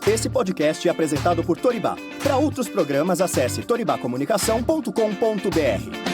Esse podcast é apresentado por Toribá. Para outros programas, acesse toribacomunicação.com.br.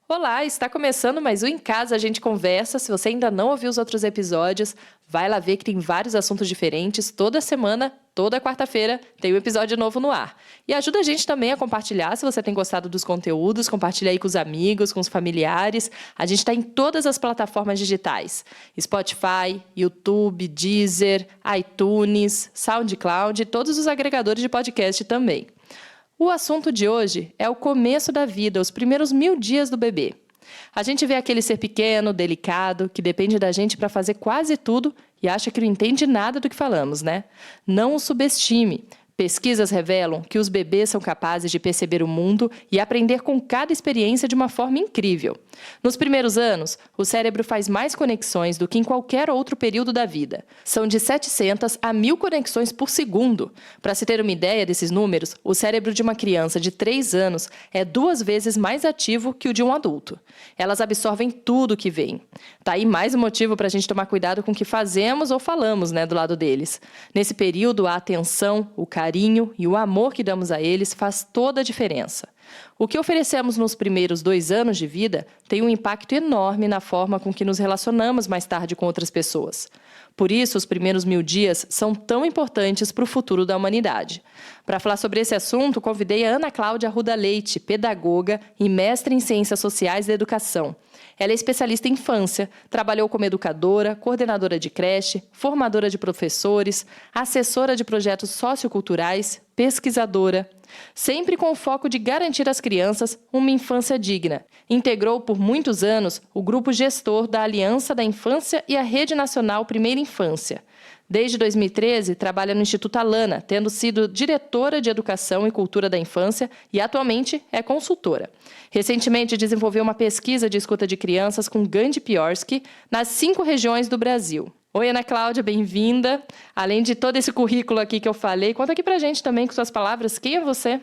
Olá, está começando mais um Em Casa a gente conversa. Se você ainda não ouviu os outros episódios, vai lá ver que tem vários assuntos diferentes. Toda semana, toda quarta-feira, tem um episódio novo no ar. E ajuda a gente também a compartilhar, se você tem gostado dos conteúdos, compartilha aí com os amigos, com os familiares. A gente está em todas as plataformas digitais. Spotify, YouTube, Deezer, iTunes, SoundCloud e todos os agregadores de podcast também. O assunto de hoje é o começo da vida, os primeiros 1000 dias do bebê. A gente vê aquele ser pequeno, delicado, que depende da gente para fazer quase tudo e acha que não entende nada do que falamos, né? Não o subestime. Pesquisas revelam que os bebês são capazes de perceber o mundo e aprender com cada experiência de uma forma incrível. Nos primeiros anos, o cérebro faz mais conexões do que em qualquer outro período da vida. São de 700 a 1000 conexões por segundo. Para se ter uma ideia desses números, o cérebro de uma criança de 3 anos é 2 vezes mais ativo que o de um adulto. Elas absorvem tudo que vem. Tá aí mais um motivo para a gente tomar cuidado com o que fazemos ou falamos, né, do lado deles. Nesse período, a atenção, o carinho e o amor que damos a eles faz toda a diferença. O que oferecemos nos primeiros 2 anos de vida tem um impacto enorme na forma com que nos relacionamos mais tarde com outras pessoas. Por isso, os primeiros 1000 dias são tão importantes para o futuro da humanidade. Para falar sobre esse assunto, convidei a Ana Cláudia Arruda Leite, pedagoga e mestre em Ciências Sociais da Educação. Ela é especialista em infância, trabalhou como educadora, coordenadora de creche, formadora de professores, assessora de projetos socioculturais, pesquisadora. Sempre com o foco de garantir às crianças uma infância digna. Integrou por muitos anos o grupo gestor da Aliança da Infância e a Rede Nacional Primeira Infância. Desde 2013, trabalha no Instituto Alana, tendo sido diretora de Educação e Cultura da Infância e atualmente é consultora. Recentemente desenvolveu uma pesquisa de escuta de crianças com Gandhi Piorsky nas 5 regiões do Brasil. Oi, Ana Cláudia, bem-vinda. Além de todo esse currículo aqui que eu falei, conta aqui pra gente também com suas palavras, quem é você?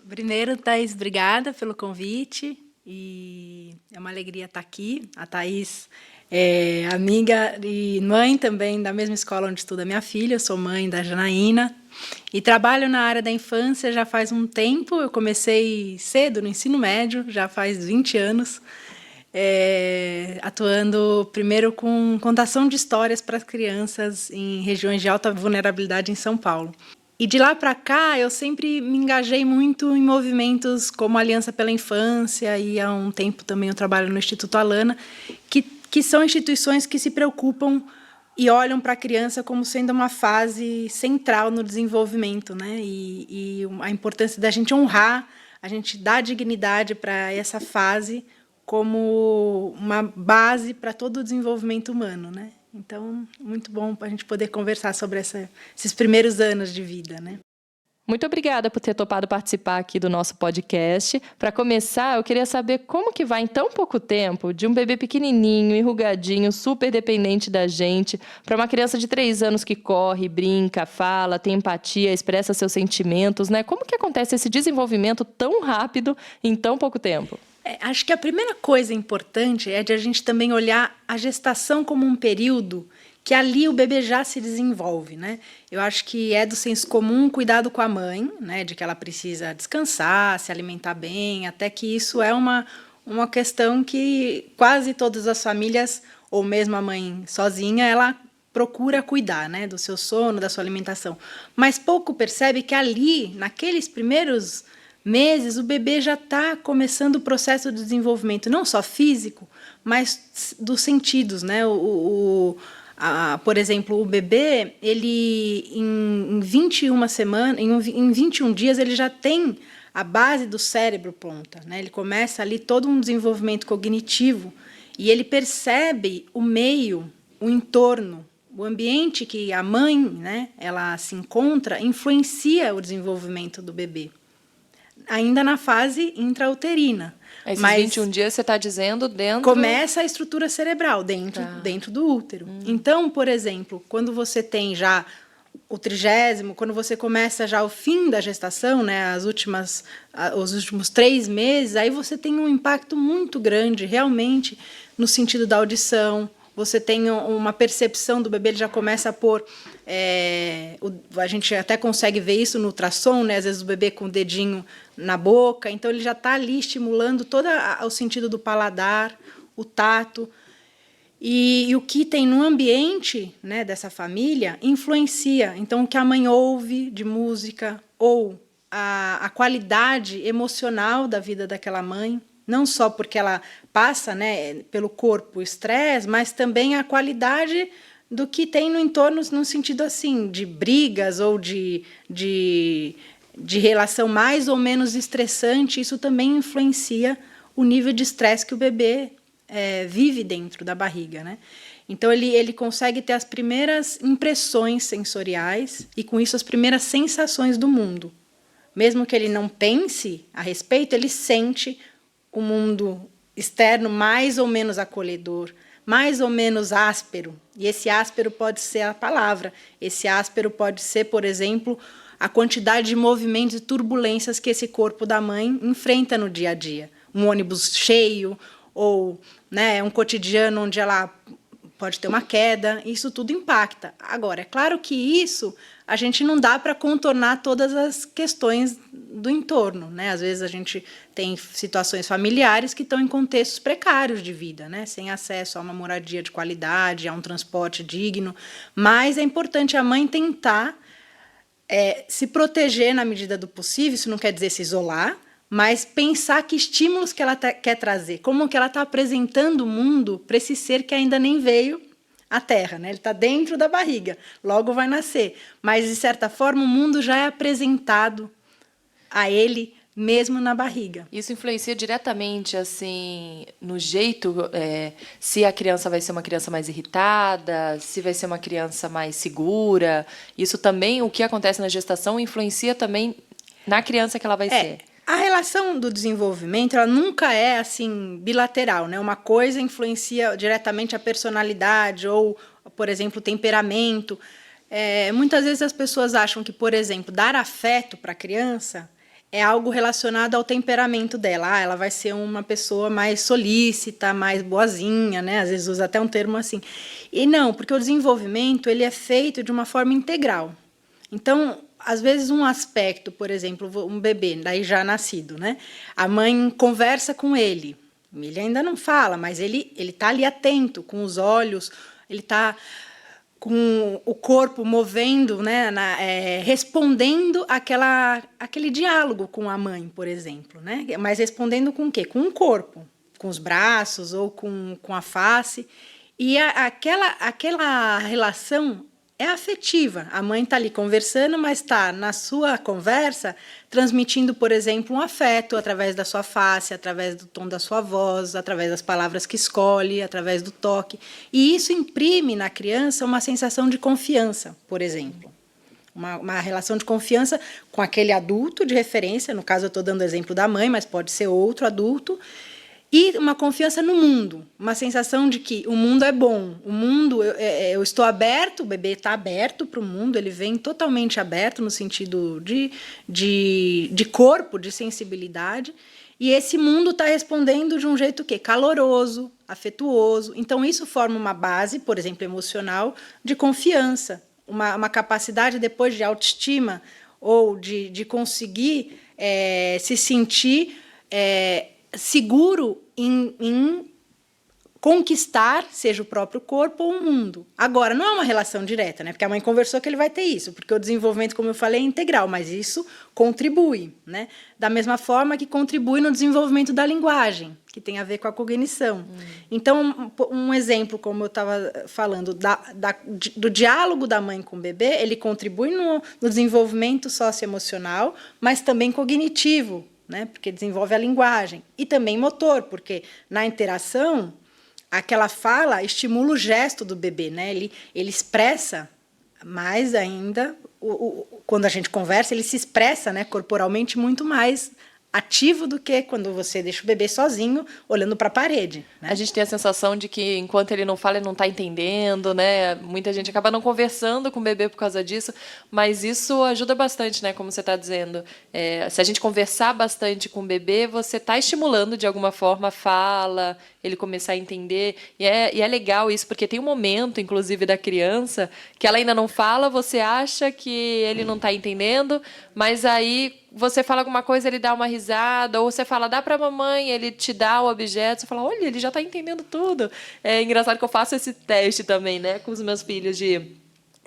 Primeiro, Thaís, obrigada pelo convite e é uma alegria estar aqui. A Thaís é amiga e mãe também da mesma escola onde estuda minha filha, eu sou mãe da Janaína e trabalho na área da infância já faz um tempo. Eu comecei cedo no ensino médio, já faz 20 anos, atuando primeiro com contação de histórias para as crianças em regiões de alta vulnerabilidade em São Paulo. E de lá para cá, eu sempre me engajei muito em movimentos como a Aliança pela Infância e há um tempo também eu trabalho no Instituto Alana, que são instituições que se preocupam e olham para a criança como sendo uma fase central no desenvolvimento, né? E a importância da gente honrar, a gente dar dignidade para essa fase como uma base para todo o desenvolvimento humano, né? Então, muito bom para a gente poder conversar sobre esses primeiros anos de vida, né? Muito obrigada por ter topado participar aqui do nosso podcast. Para começar, eu queria saber como que vai em tão pouco tempo de um bebê pequenininho, enrugadinho, super dependente da gente, para uma criança de 3 anos que corre, brinca, fala, tem empatia, expressa seus sentimentos, né? Como que acontece esse desenvolvimento tão rápido em tão pouco tempo? Acho que a primeira coisa importante é de a gente também olhar a gestação como um período que ali o bebê já se desenvolve, né? Eu acho que é do senso comum cuidado com a mãe, né? De que ela precisa descansar, se alimentar bem, até que isso é uma questão que quase todas as famílias, ou mesmo a mãe sozinha, ela procura cuidar, né? Do seu sono, da sua alimentação. Mas pouco percebe que ali, naqueles primeiros meses, o bebê já está começando o processo de desenvolvimento, não só físico, mas dos sentidos, né? Por exemplo, o bebê, ele em 21 semanas, em 21 dias, ele já tem a base do cérebro pronta, né? Ele começa ali todo um desenvolvimento cognitivo e ele percebe o meio, o entorno, o ambiente que a mãe, né, ela se encontra, influencia o desenvolvimento do bebê. Ainda na fase intrauterina. Esses 21 dias você está dizendo dentro... Começa a estrutura cerebral dentro do útero. Então, por exemplo, quando você tem já o 30º, quando você começa já o fim da gestação, né, os últimos 3 meses, aí você tem um impacto muito grande, realmente, no sentido da audição. Você tem uma percepção do bebê, ele já começa a pôr... a gente até consegue ver isso no ultrassom, né? Às vezes o bebê com o dedinho na boca, então ele já está ali estimulando todo o sentido do paladar, o tato. E o que tem no ambiente, né, dessa família influencia. Então, o que a mãe ouve de música ou a qualidade emocional da vida daquela mãe, não só porque ela passa, né, pelo corpo o estresse, mas também a qualidade do que tem no entorno, no sentido assim, de brigas ou de relação mais ou menos estressante. Isso também influencia o nível de estresse que o bebê vive dentro da barriga, né? Então, ele consegue ter as primeiras impressões sensoriais e, com isso, as primeiras sensações do mundo. Mesmo que ele não pense a respeito, ele sente o mundo externo mais ou menos acolhedor, mais ou menos áspero. E esse áspero pode ser a palavra. Esse áspero pode ser, por exemplo, a quantidade de movimentos e turbulências que esse corpo da mãe enfrenta no dia a dia. Um ônibus cheio, ou, né, um cotidiano onde ela pode ter uma queda, isso tudo impacta. Agora, é claro que isso a gente não dá para contornar todas as questões do entorno, né? Às vezes a gente tem situações familiares que estão em contextos precários de vida, né? Sem acesso a uma moradia de qualidade, a um transporte digno, mas é importante a mãe tentar se proteger na medida do possível. Isso não quer dizer se isolar, mas pensar que estímulos que ela quer trazer, como que ela está apresentando o mundo para esse ser que ainda nem veio à Terra, né? Ele está dentro da barriga, logo vai nascer. Mas, de certa forma, o mundo já é apresentado a ele mesmo na barriga. Isso influencia diretamente, assim, no jeito, se a criança vai ser uma criança mais irritada, se vai ser uma criança mais segura. Isso também, o que acontece na gestação, influencia também na criança que ela vai ser. A relação do desenvolvimento, ela nunca é assim bilateral, né? Uma coisa influencia diretamente a personalidade ou, por exemplo, o temperamento. Muitas vezes as pessoas acham que, por exemplo, dar afeto para a criança é algo relacionado ao temperamento dela. Ela vai ser uma pessoa mais solícita, mais boazinha, né? Às vezes usa até um termo assim. E não, porque o desenvolvimento ele é feito de uma forma integral. Então, às vezes, um aspecto, por exemplo, um bebê, daí já nascido, né? A mãe conversa com ele. Ele ainda não fala, mas ele está ali atento, com os olhos, ele está com o corpo movendo, né? Respondendo aquele diálogo com a mãe, por exemplo, né? Mas respondendo com o quê? Com o corpo, com os braços ou com a face. E aquela relação é afetiva. A mãe está ali conversando, mas está, na sua conversa, transmitindo, por exemplo, um afeto através da sua face, através do tom da sua voz, através das palavras que escolhe, através do toque. E isso imprime na criança uma sensação de confiança, por exemplo. Uma relação de confiança com aquele adulto de referência. No caso, eu estou dando o exemplo da mãe, mas pode ser outro adulto. E uma confiança no mundo, uma sensação de que o mundo é bom, o mundo, eu estou aberto, o bebê está aberto para o mundo, ele vem totalmente aberto no sentido de corpo, de sensibilidade, e esse mundo está respondendo de um jeito que caloroso, afetuoso. Então, isso forma uma base, por exemplo, emocional, de confiança, uma capacidade depois de autoestima ou de conseguir se sentir seguro em conquistar, seja o próprio corpo ou o mundo. Agora, não é uma relação direta, né? Porque a mãe conversou que ele vai ter isso, porque o desenvolvimento, como eu falei, é integral, mas isso contribui, né? Da mesma forma que contribui no desenvolvimento da linguagem, que tem a ver com a cognição. Então, um exemplo, como eu estava falando, do diálogo da mãe com o bebê, ele contribui no desenvolvimento socioemocional, mas também cognitivo, né? Porque desenvolve a linguagem, e também motor, porque na interação aquela fala estimula o gesto do bebê, né? Ele expressa mais ainda, quando a gente conversa, ele se expressa, né, corporalmente muito mais ativo do que quando você deixa o bebê sozinho, olhando para a parede, né? A gente tem a sensação de que enquanto ele não fala, ele não está entendendo, né? Muita gente acaba não conversando com o bebê por causa disso, mas isso ajuda bastante, né? Como você está dizendo. Se a gente conversar bastante com o bebê, você está estimulando de alguma forma a fala, ele começar a entender. E é legal isso, porque tem um momento, inclusive, da criança, que ela ainda não fala, você acha que ele não está entendendo, mas aí você fala alguma coisa, ele dá uma risada, ou você fala, dá para a mamãe, ele te dá o objeto, você fala, olha, ele já está entendendo tudo. É engraçado que eu faço esse teste também, né, com os meus filhos de...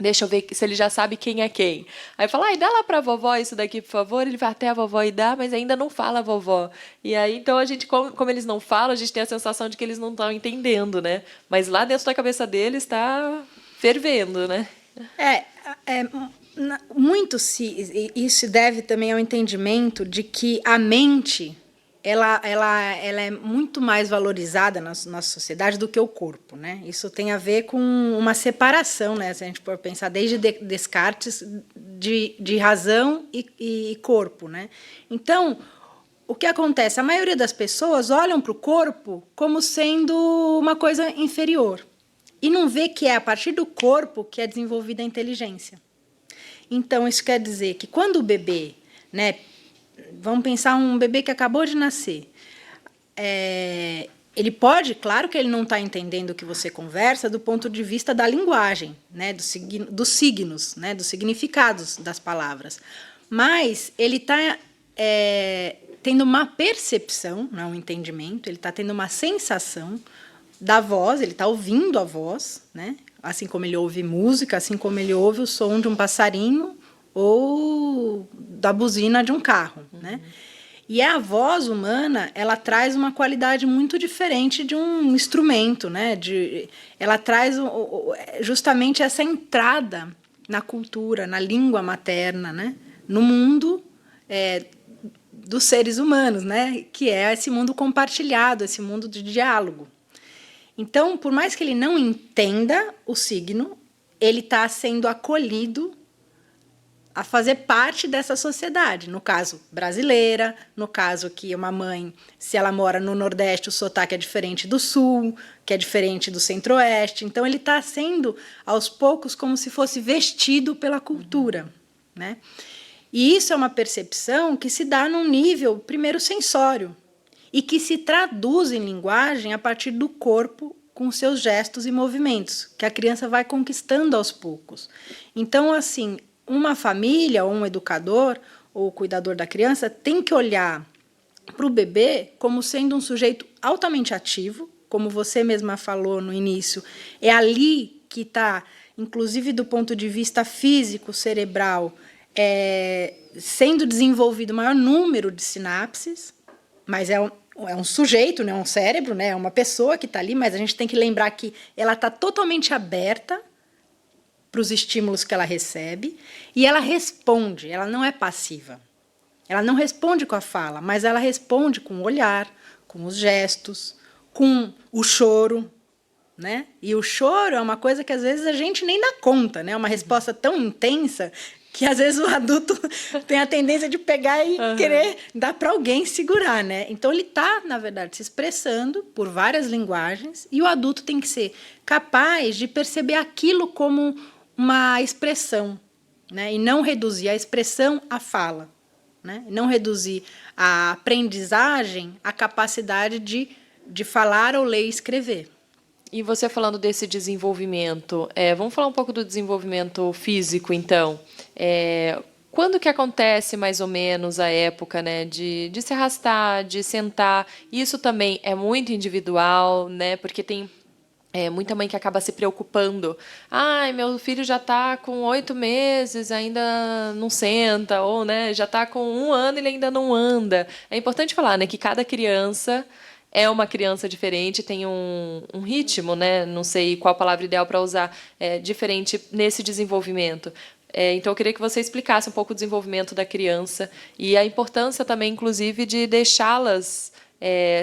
Deixa eu ver se ele já sabe quem é quem. Aí fala, ai, dá lá pra vovó isso daqui, por favor. Ele vai até a vovó e dá, mas ainda não fala a vovó. E aí, então, a gente, como eles não falam, a gente tem a sensação de que eles não estão entendendo, né? Mas lá dentro da cabeça deles está fervendo, né? Muito isso deve também ao entendimento de que a mente ela é muito mais valorizada na nossa sociedade do que o corpo, né? Isso tem a ver com uma separação, né? Se a gente for pensar desde Descartes de razão e corpo, né? Então, o que acontece? A maioria das pessoas olham para o corpo como sendo uma coisa inferior e não vê que é a partir do corpo que é desenvolvida a inteligência. Então, isso quer dizer que quando o bebê, né, vamos pensar um bebê que acabou de nascer, ele pode, claro que ele não está entendendo o que você conversa do ponto de vista da linguagem, né, dos signos, né, dos significados das palavras, mas ele está tendo uma percepção, não um entendimento, ele está tendo uma sensação da voz, ele está ouvindo a voz, né? Assim como ele ouve música, assim como ele ouve o som de um passarinho ou da buzina de um carro, né? E a voz humana, ela traz uma qualidade muito diferente de um instrumento, né? Ela traz justamente essa entrada na cultura, na língua materna, né? No mundo dos seres humanos, né? Que é esse mundo compartilhado, esse mundo de diálogo. Então, por mais que ele não entenda o signo, ele está sendo acolhido a fazer parte dessa sociedade. No caso, brasileira, no caso que uma mãe, se ela mora no Nordeste, o sotaque é diferente do Sul, que é diferente do Centro-Oeste. Então, ele está sendo, aos poucos, como se fosse vestido pela cultura, né? E isso é uma percepção que se dá num nível, primeiro, sensório, e que se traduz em linguagem a partir do corpo com seus gestos e movimentos, que a criança vai conquistando aos poucos. Então, assim, uma família, ou um educador, ou cuidador da criança, tem que olhar para o bebê como sendo um sujeito altamente ativo, como você mesma falou no início, é ali que está, inclusive do ponto de vista físico, cerebral, sendo desenvolvido o maior número de sinapses, mas é um sujeito, né, um cérebro, né, é uma pessoa que está ali, mas a gente tem que lembrar que ela está totalmente aberta para os estímulos que ela recebe e ela responde, ela não é passiva. Ela não responde com a fala, mas ela responde com o olhar, com os gestos, com o choro, né? E o choro é uma coisa que às vezes a gente nem dá conta, né? Uma resposta tão intensa que às vezes o adulto tem a tendência de pegar e querer dar para alguém segurar, né? Então ele está, na verdade, se expressando por várias linguagens e o adulto tem que ser capaz de perceber aquilo como uma expressão, né? E não reduzir a expressão à fala, né? E não reduzir a aprendizagem à capacidade de falar ou ler e escrever. E você falando desse desenvolvimento, vamos falar um pouco do desenvolvimento físico, então. Quando que acontece, mais ou menos, a época, né, de se arrastar, de sentar? Isso também é muito individual, né, porque tem muita mãe que acaba se preocupando. Ai, meu filho já está com 8 meses, ainda não senta, ou né, já está com 1 ano e ele ainda não anda. É importante falar, né, que cada criança é uma criança diferente, tem um ritmo, né? Não sei qual a palavra ideal para usar, diferente nesse desenvolvimento. Então, eu queria que você explicasse um pouco o desenvolvimento da criança e a importância também, inclusive, de deixá-las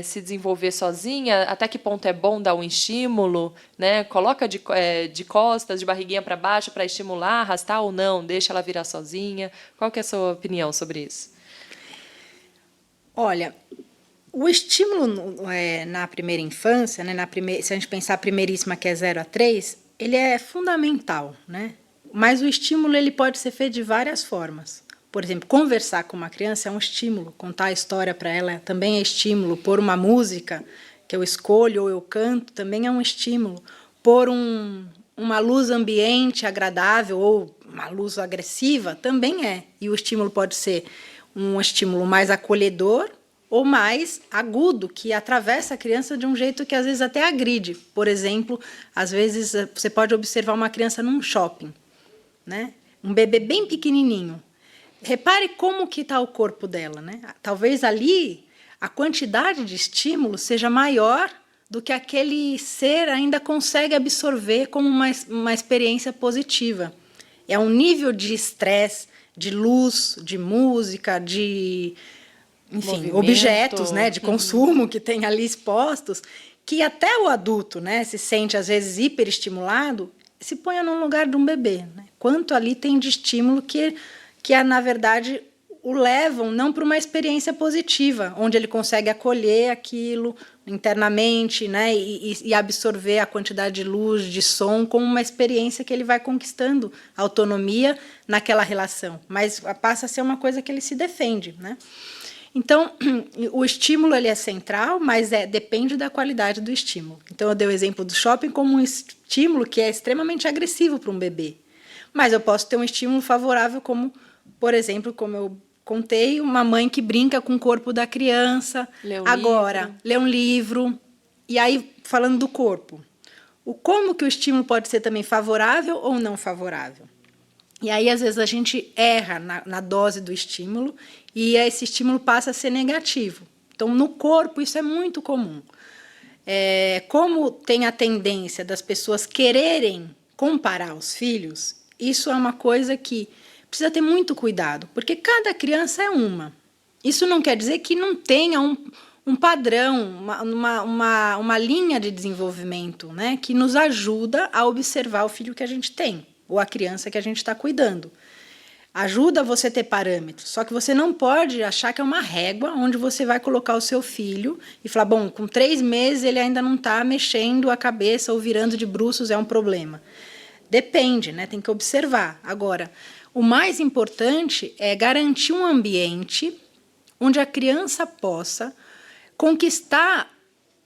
se desenvolver sozinha, até que ponto é bom dar um estímulo, né? Coloca de costas, de barriguinha para baixo para estimular, arrastar ou não, deixa ela virar sozinha. Qual que é a sua opinião sobre isso? Olha, o estímulo na primeira infância, né, se a gente pensar a primeiríssima, que é 0 a 3, ele é fundamental, né? Mas o estímulo ele pode ser feito de várias formas. Por exemplo, conversar com uma criança é um estímulo, contar a história para ela também é estímulo, pôr uma música que eu escolho ou eu canto também é um estímulo, pôr uma luz ambiente agradável ou uma luz agressiva também é. E o estímulo pode ser um estímulo mais acolhedor ou mais agudo, que atravessa a criança de um jeito que às vezes até agride. Por exemplo, às vezes você pode observar uma criança num shopping, né? Um bebê bem pequenininho. Repare como que está o corpo dela, né? Talvez ali a quantidade de estímulo seja maior do que aquele ser ainda consegue absorver como uma experiência positiva. É um nível de estresse, de luz, de música, de, enfim, Movimento. objetos, né, de consumo que tem ali expostos, que até o adulto, né, se sente às vezes hiperestimulado, se ponha no lugar de um bebê, né? Quanto ali tem de estímulo que na verdade o levam não para uma experiência positiva, onde ele consegue acolher aquilo internamente, né, e absorver a quantidade de luz, de som, como uma experiência que ele vai conquistando autonomia naquela relação. Mas passa a ser uma coisa que ele se defende, né? Então, o estímulo ele é central, mas depende da qualidade do estímulo. Então, eu dei o exemplo do shopping como um estímulo que é extremamente agressivo para um bebê. Mas eu posso ter um estímulo favorável como, por exemplo, como eu contei, uma mãe que brinca com o corpo da criança. Lê um livro. E aí, falando do corpo, como que o estímulo pode ser também favorável ou não favorável? E aí, às vezes, a gente erra na dose do estímulo e esse estímulo passa a ser negativo. Então, no corpo, isso é muito comum. Como tem a tendência das pessoas quererem comparar os filhos, isso é uma coisa que precisa ter muito cuidado, porque cada criança é uma. Isso não quer dizer que não tenha um padrão, uma linha de desenvolvimento, né, que nos ajuda a observar o filho que a gente tem, ou a criança que a gente está cuidando. Ajuda você a ter parâmetros, só que você não pode achar que é uma régua onde você vai colocar o seu filho e falar, bom, com 3 meses ele ainda não está mexendo a cabeça ou virando de bruços, é um problema. Depende, né? Tem que observar. Agora, o mais importante é garantir um ambiente onde a criança possa conquistar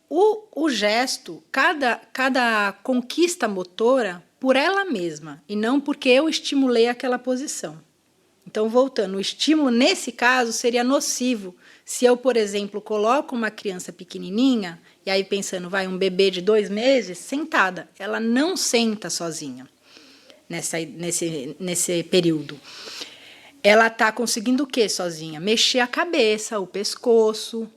o gesto, cada conquista motora por ela mesma, e não porque eu estimulei aquela posição. Então, voltando, o estímulo, nesse caso, seria nocivo. Se eu, por exemplo, coloco uma criança pequenininha, e aí pensando, um bebê de 2 meses, sentada, ela não senta sozinha nesse período. Ela está conseguindo o quê sozinha? Mexer a cabeça, o pescoço.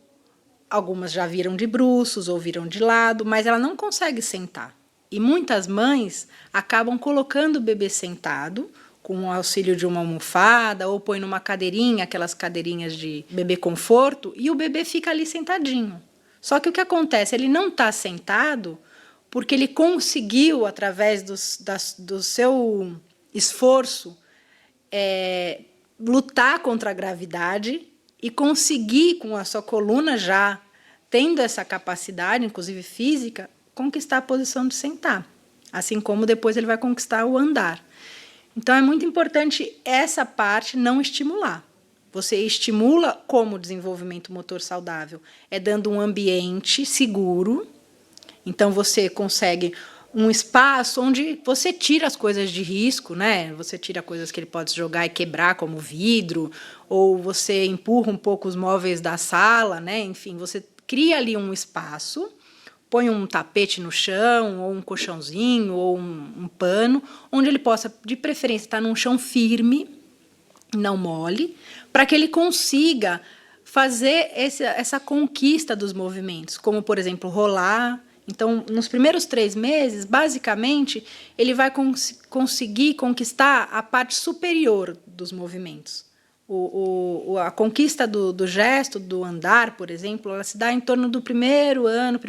Algumas já viram de bruços ou viram de lado, mas ela não consegue sentar. E muitas mães acabam colocando o bebê sentado, com o auxílio de uma almofada, ou põe numa cadeirinha, aquelas cadeirinhas de bebê conforto, e o bebê fica ali sentadinho. Só que o que acontece? Ele não está sentado porque ele conseguiu, através do seu esforço, lutar contra a gravidade e conseguir, com a sua coluna já tendo essa capacidade, inclusive física, conquistar a posição de sentar. Assim como depois ele vai conquistar o andar. Então, é muito importante essa parte não estimular. Você estimula como desenvolvimento motor saudável? É dando um ambiente seguro. Então, você consegue um espaço onde você tira as coisas de risco, né? Você tira coisas que ele pode jogar e quebrar, como vidro, ou você empurra um pouco os móveis da sala, né? Enfim, você cria ali um espaço, põe um tapete no chão, ou um colchãozinho, ou um pano, onde ele possa, de preferência, estar num chão firme, não mole, para que ele consiga fazer essa conquista dos movimentos, como, por exemplo, rolar. Então, nos primeiros 3 meses, basicamente, ele vai conseguir conquistar a parte superior dos movimentos. A conquista do gesto, do andar, por exemplo, ela se dá em torno do primeiro ano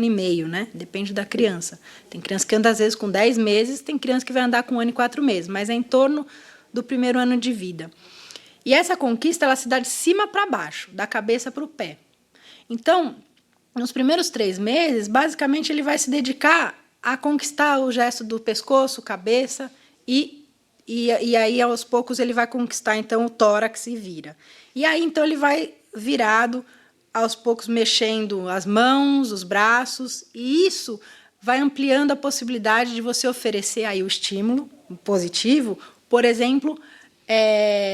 e meio, né? Depende da criança. Tem criança que anda, às vezes, com 10 meses, tem criança que vai andar com 1 ano e 4 meses, mas é em torno do primeiro ano de vida. E essa conquista ela se dá de cima para baixo, da cabeça para o pé. Então, nos primeiros 3 meses, basicamente ele vai se dedicar a conquistar o gesto do pescoço, cabeça, e aí, aos poucos, ele vai conquistar, então, o tórax e vira. E aí, então, ele vai virado, aos poucos, mexendo as mãos, os braços, e isso vai ampliando a possibilidade de você oferecer aí o estímulo positivo, por exemplo,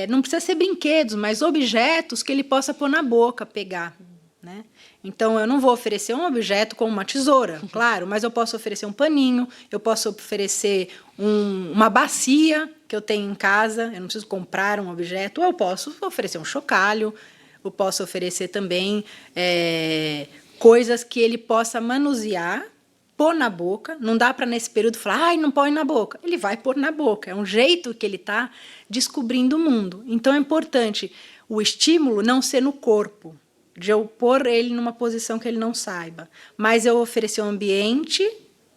não precisa ser brinquedos, mas objetos que ele possa pôr na boca, pegar, né? Então, eu não vou oferecer um objeto como uma tesoura, claro, mas eu posso oferecer um paninho, eu posso oferecer uma bacia que eu tenho em casa, eu não preciso comprar um objeto, ou eu posso oferecer um chocalho, eu posso oferecer também coisas que ele possa manusear, pôr na boca. Não dá para, nesse período, falar, ai, não põe na boca. Ele vai pôr na boca, é um jeito que ele está descobrindo o mundo. Então, é importante o estímulo não ser no corpo, de eu pôr ele numa posição que ele não saiba, mas eu oferecer um ambiente,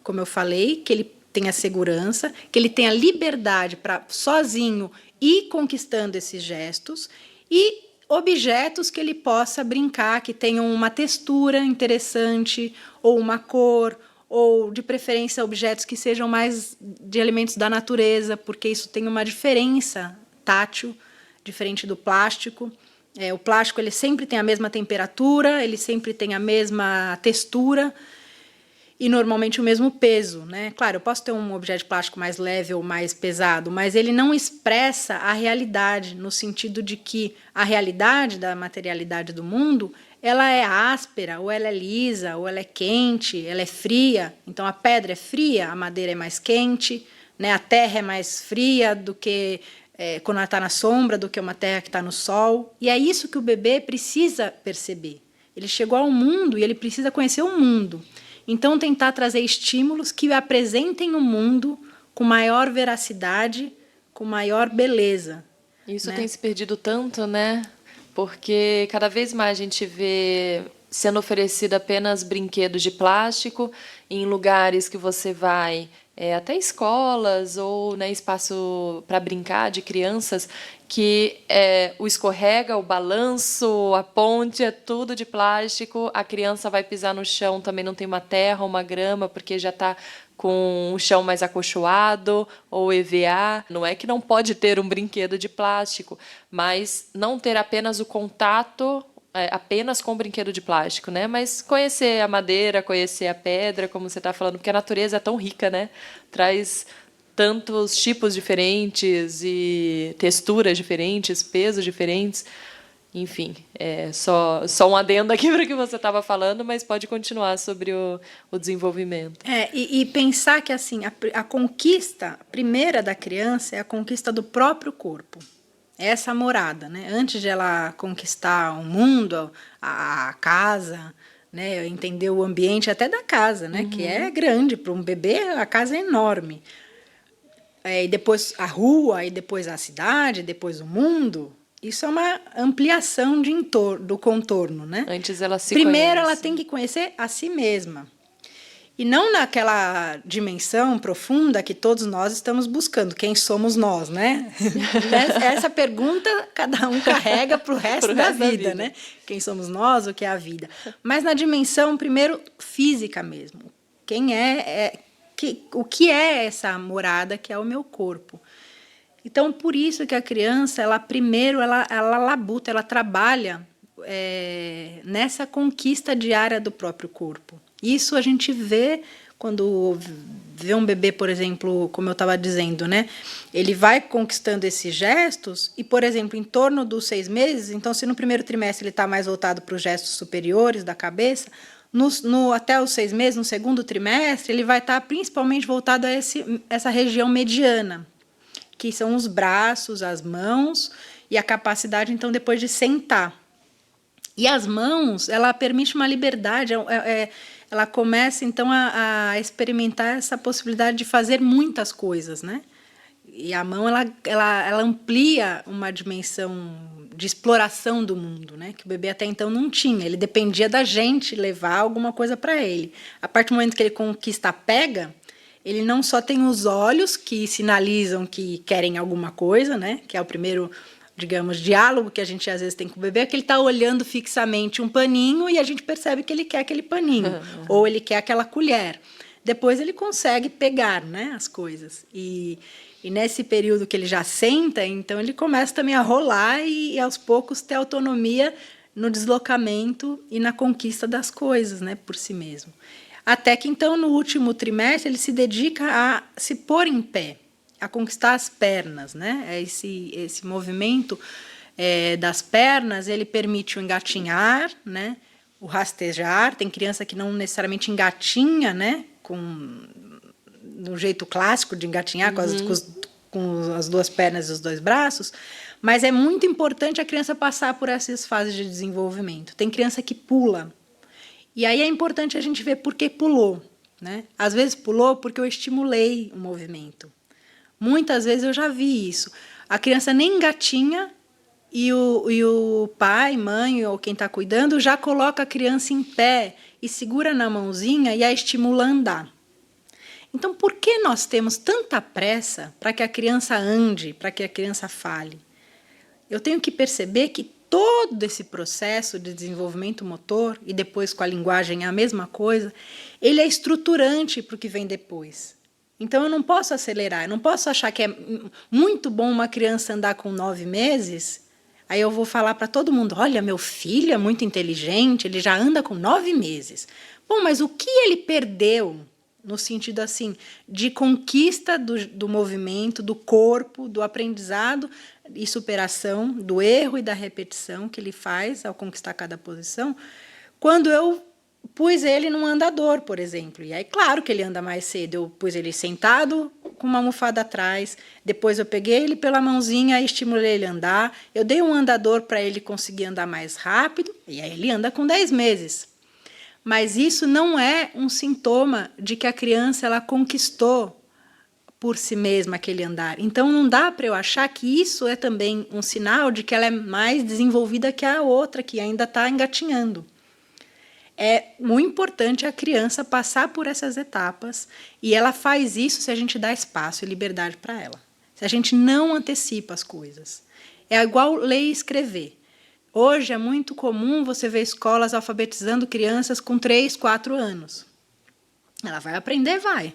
como eu falei, que ele tenha segurança, que ele tenha liberdade para sozinho ir conquistando esses gestos e objetos que ele possa brincar, que tenham uma textura interessante, ou uma cor, ou, de preferência, objetos que sejam mais de elementos da natureza, porque isso tem uma diferença tátil, diferente do plástico. O plástico ele sempre tem a mesma temperatura, ele sempre tem a mesma textura e, normalmente, o mesmo peso, né? Claro, eu posso ter um objeto de plástico mais leve ou mais pesado, mas ele não expressa a realidade, no sentido de que a realidade da materialidade do mundo ela é áspera, ou ela é lisa, ou ela é quente, ela é fria. Então, a pedra é fria, a madeira é mais quente, né? A terra é mais fria do que quando ela está na sombra, do que uma terra que está no sol. E é isso que o bebê precisa perceber. Ele chegou ao mundo e ele precisa conhecer o mundo. Então, tentar trazer estímulos que apresentem o mundo com maior veracidade, com maior beleza. Isso, né? Tem se perdido tanto, né? Porque cada vez mais a gente vê sendo oferecido apenas brinquedos de plástico em lugares que você vai, até escolas ou, né, espaço para brincar de crianças, que o escorrega, o balanço, a ponte, é tudo de plástico. A criança vai pisar no chão, também não tem uma terra, uma grama, porque já está com o chão mais acolchoado ou EVA. Não é que não pode ter um brinquedo de plástico, mas não ter apenas o contato apenas com o brinquedo de plástico, né? Mas conhecer a madeira, conhecer a pedra, como você está falando, porque a natureza é tão rica, né? Traz tantos tipos diferentes e texturas diferentes, pesos diferentes. Enfim, só um adendo aqui para o que você estava falando, mas pode continuar sobre o desenvolvimento. E pensar que assim, a conquista primeira da criança é a conquista do próprio corpo. Essa morada, né? Antes de ela conquistar o mundo, a casa, né? Entender o ambiente até da casa, né? Que é grande. Para um bebê, a casa é enorme. E depois a rua, e depois a cidade, depois o mundo. Isso é uma ampliação do contorno, né? Antes ela se Primeiro, conhece. ela tem que conhecer a si mesma. E não naquela dimensão profunda que todos nós estamos buscando. Quem somos nós, né? Essa pergunta cada um carrega para o resto da vida, né? Quem somos nós, o que é a vida? Mas na dimensão, primeiro, física mesmo. O que é essa morada que é o meu corpo? Então, por isso que a criança, ela labuta, ela trabalha nessa conquista diária do próprio corpo. Isso a gente vê quando vê um bebê, por exemplo, como eu estava dizendo, né? Ele vai conquistando esses gestos e, por exemplo, em torno dos 6 meses, então, se no primeiro trimestre ele está mais voltado para os gestos superiores da cabeça, até os 6 meses, no segundo trimestre, ele vai estar principalmente voltado a essa região mediana, que são os braços, as mãos e a capacidade, então, depois de sentar. E as mãos, ela permite uma liberdade, ela começa, então, a experimentar essa possibilidade de fazer muitas coisas, né? E a mão, ela amplia uma dimensão de exploração do mundo, né? Que o bebê até então não tinha. Ele dependia da gente levar alguma coisa para ele. A partir do momento que ele conquista a pega, ele não só tem os olhos que sinalizam que querem alguma coisa, né? Que é o primeiro digamos, diálogo que a gente às vezes tem com o bebê é que ele está olhando fixamente um paninho e a gente percebe que ele quer aquele paninho, ou ele quer aquela colher. Depois ele consegue pegar, né, as coisas. E nesse período que ele já senta, então ele começa também a rolar e aos poucos ter autonomia no deslocamento e na conquista das coisas, né, por si mesmo. Até que, então, no último trimestre, ele se dedica a se pôr em pé, a conquistar as pernas, né? Esse movimento das pernas, ele permite o engatinhar, né? O rastejar. Tem criança que não necessariamente engatinha, né? No jeito clássico de engatinhar, com as duas pernas e os dois braços, mas é muito importante a criança passar por essas fases de desenvolvimento. Tem criança que pula, e aí é importante a gente ver por que pulou, né? Às vezes pulou porque eu estimulei o movimento. Muitas vezes eu já vi isso. A criança nem engatinha e o pai, mãe ou quem está cuidando já coloca a criança em pé e segura na mãozinha e a estimula a andar. Então, por que nós temos tanta pressa para que a criança ande, para que a criança fale? Eu tenho que perceber que todo esse processo de desenvolvimento motor, e depois com a linguagem é a mesma coisa, ele é estruturante para o que vem depois. Então, eu não posso acelerar, eu não posso achar que é muito bom uma criança andar com 9 meses, aí eu vou falar para todo mundo, olha, meu filho é muito inteligente, ele já anda com 9 meses. Bom, mas o que ele perdeu, no sentido assim, de conquista do movimento, do corpo, do aprendizado e superação, do erro e da repetição que ele faz ao conquistar cada posição, quando eu pus ele num andador, por exemplo. E aí, claro que ele anda mais cedo. Eu pus ele sentado com uma almofada atrás, depois eu peguei ele pela mãozinha e estimulei ele a andar. Eu dei um andador para ele conseguir andar mais rápido, e aí ele anda com 10 meses. Mas isso não é um sintoma de que a criança ela conquistou por si mesma aquele andar. Então, não dá para eu achar que isso é também um sinal de que ela é mais desenvolvida que a outra, que ainda está engatinhando. É muito importante a criança passar por essas etapas e ela faz isso se a gente dá espaço e liberdade para ela. Se a gente não antecipa as coisas. É igual ler e escrever. Hoje é muito comum você ver escolas alfabetizando crianças com 3, 4 anos. Ela vai aprender, vai.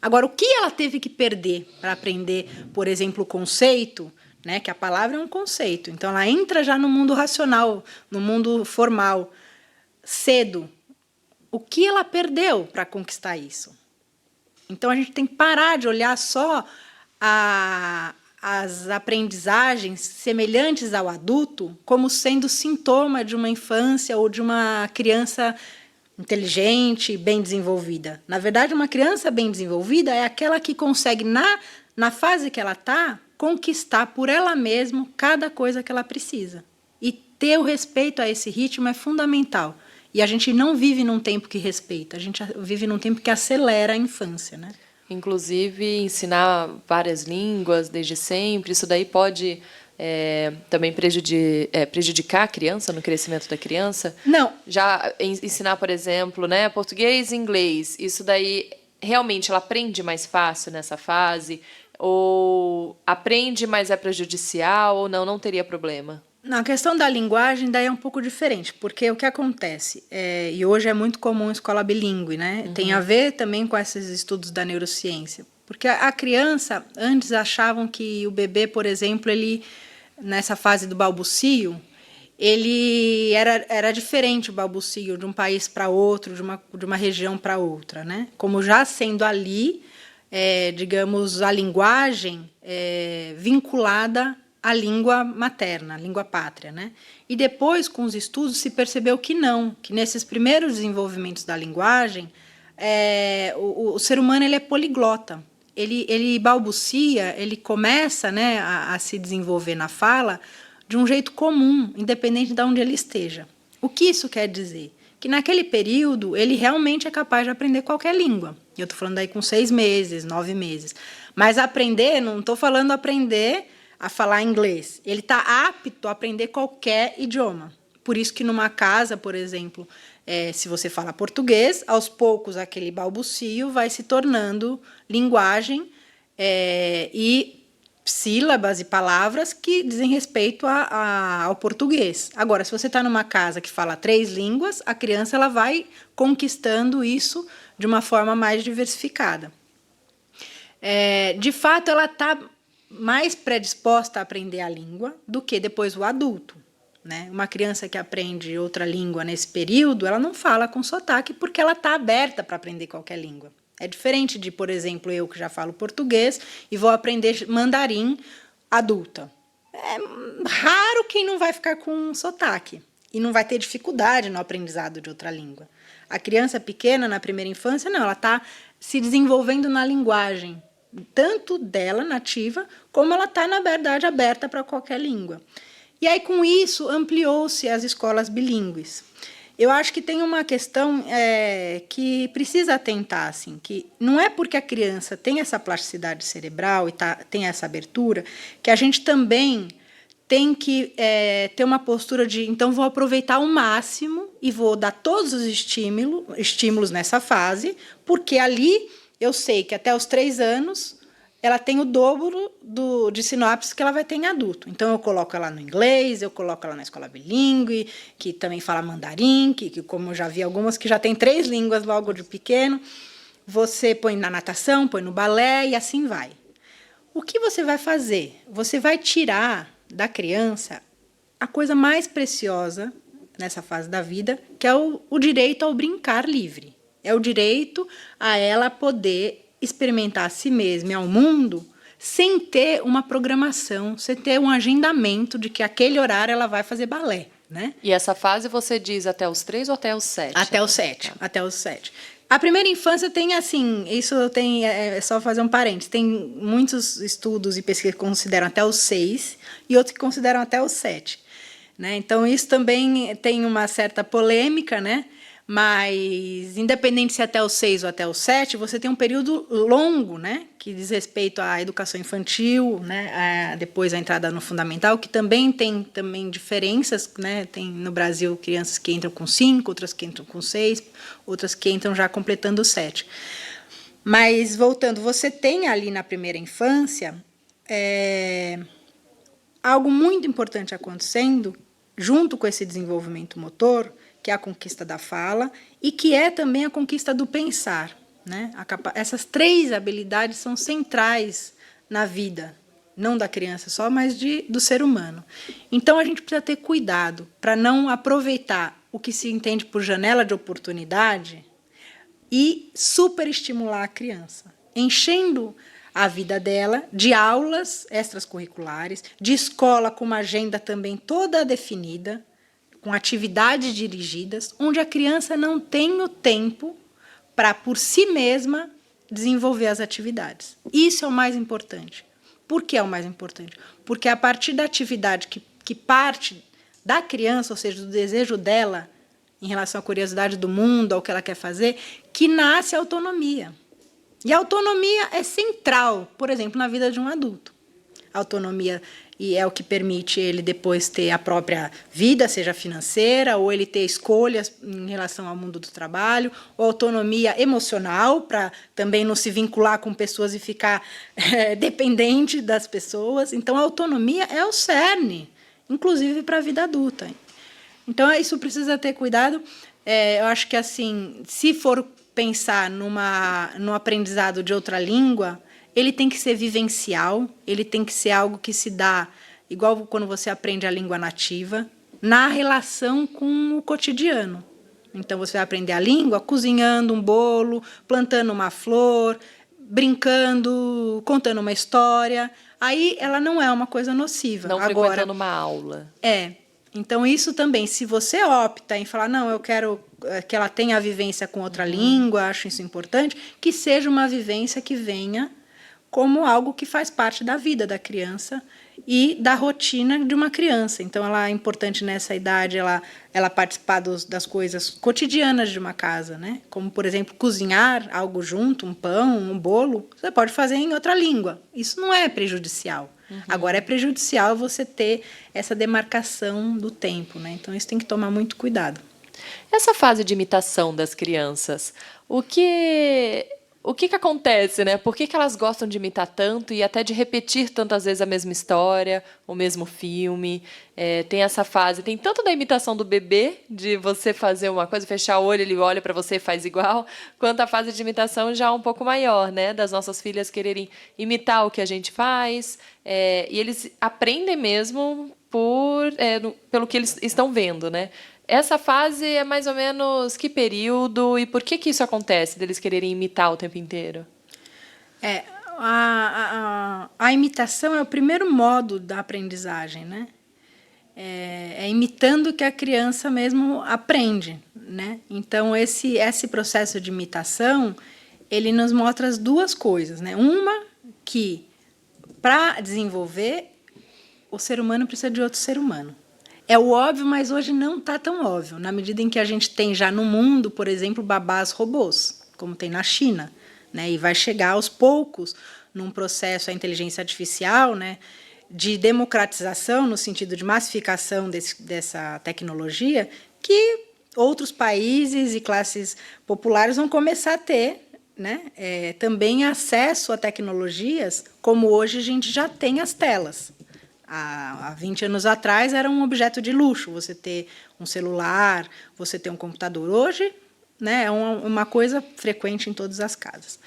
Agora, o que ela teve que perder para aprender, por exemplo, o conceito, né, que a palavra é um conceito, então ela entra já no mundo racional, no mundo formal, cedo. O que ela perdeu para conquistar isso? Então, a gente tem que parar de olhar só as aprendizagens semelhantes ao adulto como sendo sintoma de uma infância ou de uma criança inteligente, bem desenvolvida. Na verdade, uma criança bem desenvolvida é aquela que consegue, na fase que ela está, conquistar por ela mesma cada coisa que ela precisa. E ter o respeito a esse ritmo é fundamental. E a gente não vive num tempo que respeita, a gente vive num tempo que acelera a infância, né? Inclusive, ensinar várias línguas desde sempre, isso daí pode também prejudicar a criança, no crescimento da criança? Não. Já ensinar, por exemplo, né, português e inglês, isso daí realmente ela aprende mais fácil nessa fase? Ou aprende, mas é prejudicial? Ou não teria problema? Na questão da linguagem, daí é um pouco diferente, porque o que acontece, e hoje é muito comum escola bilíngue, né? Tem a ver também com esses estudos da neurociência, porque a criança, antes achavam que o bebê, por exemplo, ele, nessa fase do balbucio, ele era diferente o balbucio de um país para outro, de uma região para outra, né? Como já sendo ali, digamos, a linguagem vinculada a língua materna, a língua pátria, né? E depois, com os estudos, se percebeu que não, que nesses primeiros desenvolvimentos da linguagem, o ser humano ele é poliglota. Ele balbucia, ele começa, né, a se desenvolver na fala de um jeito comum, independente de onde ele esteja. O que isso quer dizer? Que naquele período ele realmente é capaz de aprender qualquer língua. Eu estou falando aí com 6 meses, 9 meses. Mas aprender, não estou falando aprender a falar inglês. Ele está apto a aprender qualquer idioma. Por isso que numa casa, por exemplo, se você fala português, aos poucos aquele balbucio vai se tornando linguagem e sílabas e palavras que dizem respeito ao português. Agora, se você está numa casa que fala 3 línguas, a criança ela vai conquistando isso de uma forma mais diversificada. De fato, ela está mais predisposta a aprender a língua do que depois o adulto, né? Uma criança que aprende outra língua nesse período, ela não fala com sotaque porque ela está aberta para aprender qualquer língua. É diferente de, por exemplo, eu que já falo português e vou aprender mandarim adulta. É raro quem não vai ficar com sotaque e não vai ter dificuldade no aprendizado de outra língua. A criança pequena, na primeira infância, não, ela está se desenvolvendo na linguagem, tanto dela, nativa, como ela está, na verdade, aberta para qualquer língua. E aí, com isso, ampliou-se as escolas bilíngues. Eu acho que tem uma questão que precisa atentar, assim, que não é porque a criança tem essa plasticidade cerebral e tem essa abertura, que a gente também tem que ter uma postura de, então, vou aproveitar ao máximo e vou dar todos os estímulos nessa fase, porque ali eu sei que até os 3 anos ela tem o dobro de sinapses que ela vai ter em adulto. Então, eu coloco ela no inglês, eu coloco ela na escola bilíngue, que também fala mandarim, que como eu já vi algumas, que já tem 3 línguas logo de pequeno. Você põe na natação, põe no balé e assim vai. O que você vai fazer? Você vai tirar da criança a coisa mais preciosa nessa fase da vida, que é o direito ao brincar livre. É o direito a ela poder experimentar a si mesma e ao mundo sem ter uma programação, sem ter um agendamento de que aquele horário ela vai fazer balé, né? E essa fase você diz até os 3 ou até os 7? Até os 7, até os 7. A primeira infância tem assim, isso tem, é só fazer um parênteses, tem muitos estudos e pesquisas que consideram até os 6 e outros que consideram até os 7. Né? Então, isso também tem uma certa polêmica, né? Mas, independente se até os 6 ou até os 7, você tem um período longo, né, que diz respeito à educação infantil, né, depois a entrada no fundamental, que também tem diferenças, né, tem no Brasil crianças que entram com 5, outras que entram com 6, outras que entram já completando os 7. Mas, voltando, você tem ali na primeira infância algo muito importante acontecendo, junto com esse desenvolvimento motor, que é a conquista da fala, e que é também a conquista do pensar. Né? Essas 3 habilidades são centrais na vida, não da criança só, mas do ser humano. Então, a gente precisa ter cuidado para não aproveitar o que se entende por janela de oportunidade e superestimular a criança, enchendo a vida dela de aulas extracurriculares, de escola com uma agenda também toda definida, com atividades dirigidas, onde a criança não tem o tempo para, por si mesma, desenvolver as atividades. Isso é o mais importante. Por que é o mais importante? Porque é a partir da atividade que parte da criança, ou seja, do desejo dela, em relação à curiosidade do mundo, ao que ela quer fazer, que nasce a autonomia. E a autonomia é central, por exemplo, na vida de um adulto. A autonomia e é o que permite ele depois ter a própria vida, seja financeira, ou ele ter escolhas em relação ao mundo do trabalho, ou autonomia emocional, para também não se vincular com pessoas e ficar dependente das pessoas. Então, a autonomia é o cerne, inclusive para a vida adulta. Então, isso precisa ter cuidado. Eu acho que, assim, se for pensar no aprendizado de outra língua, ele tem que ser vivencial, ele tem que ser algo que se dá, igual quando você aprende a língua nativa, na relação com o cotidiano. Então, você vai aprender a língua cozinhando um bolo, plantando uma flor, brincando, contando uma história. Aí, ela não é uma coisa nociva. Não frequentando uma aula. Então, isso também, se você opta em falar, não, eu quero que ela tenha a vivência com outra língua, acho isso importante, que seja uma vivência que venha como algo que faz parte da vida da criança e da rotina de uma criança. Então, ela é importante nessa idade ela participar das coisas cotidianas de uma casa, né? Como, por exemplo, cozinhar algo junto, um pão, um bolo, você pode fazer em outra língua. Isso não é prejudicial. Agora, é prejudicial você ter essa demarcação do tempo, né? Então, isso tem que tomar muito cuidado. Essa fase de imitação das crianças, o que o que acontece, né? Por que elas gostam de imitar tanto e até de repetir tantas vezes a mesma história, o mesmo filme? Tem essa fase, tem tanto da imitação do bebê, de você fazer uma coisa, fechar o olho, ele olha para você e faz igual, quanto a fase de imitação já um pouco maior, né? Das nossas filhas quererem imitar o que a gente faz, e eles aprendem mesmo pelo que eles estão vendo, né? Essa fase é mais ou menos que período e por que isso acontece, deles quererem imitar o tempo inteiro? A imitação é o primeiro modo da aprendizagem, né? É imitando que a criança mesmo aprende, né? Então, esse processo de imitação, ele nos mostra as duas coisas, né? Uma, que para desenvolver, o ser humano precisa de outro ser humano. É o óbvio, mas hoje não está tão óbvio, na medida em que a gente tem já no mundo, por exemplo, babás robôs, como tem na China, né? E vai chegar aos poucos num processo a inteligência artificial, né, de democratização, no sentido de massificação dessa tecnologia, que outros países e classes populares vão começar a ter, né, também acesso a tecnologias, como hoje a gente já tem as telas. Há 20 anos atrás era um objeto de luxo você ter um celular, você ter um computador. Hoje, né, é uma coisa frequente em todas as casas.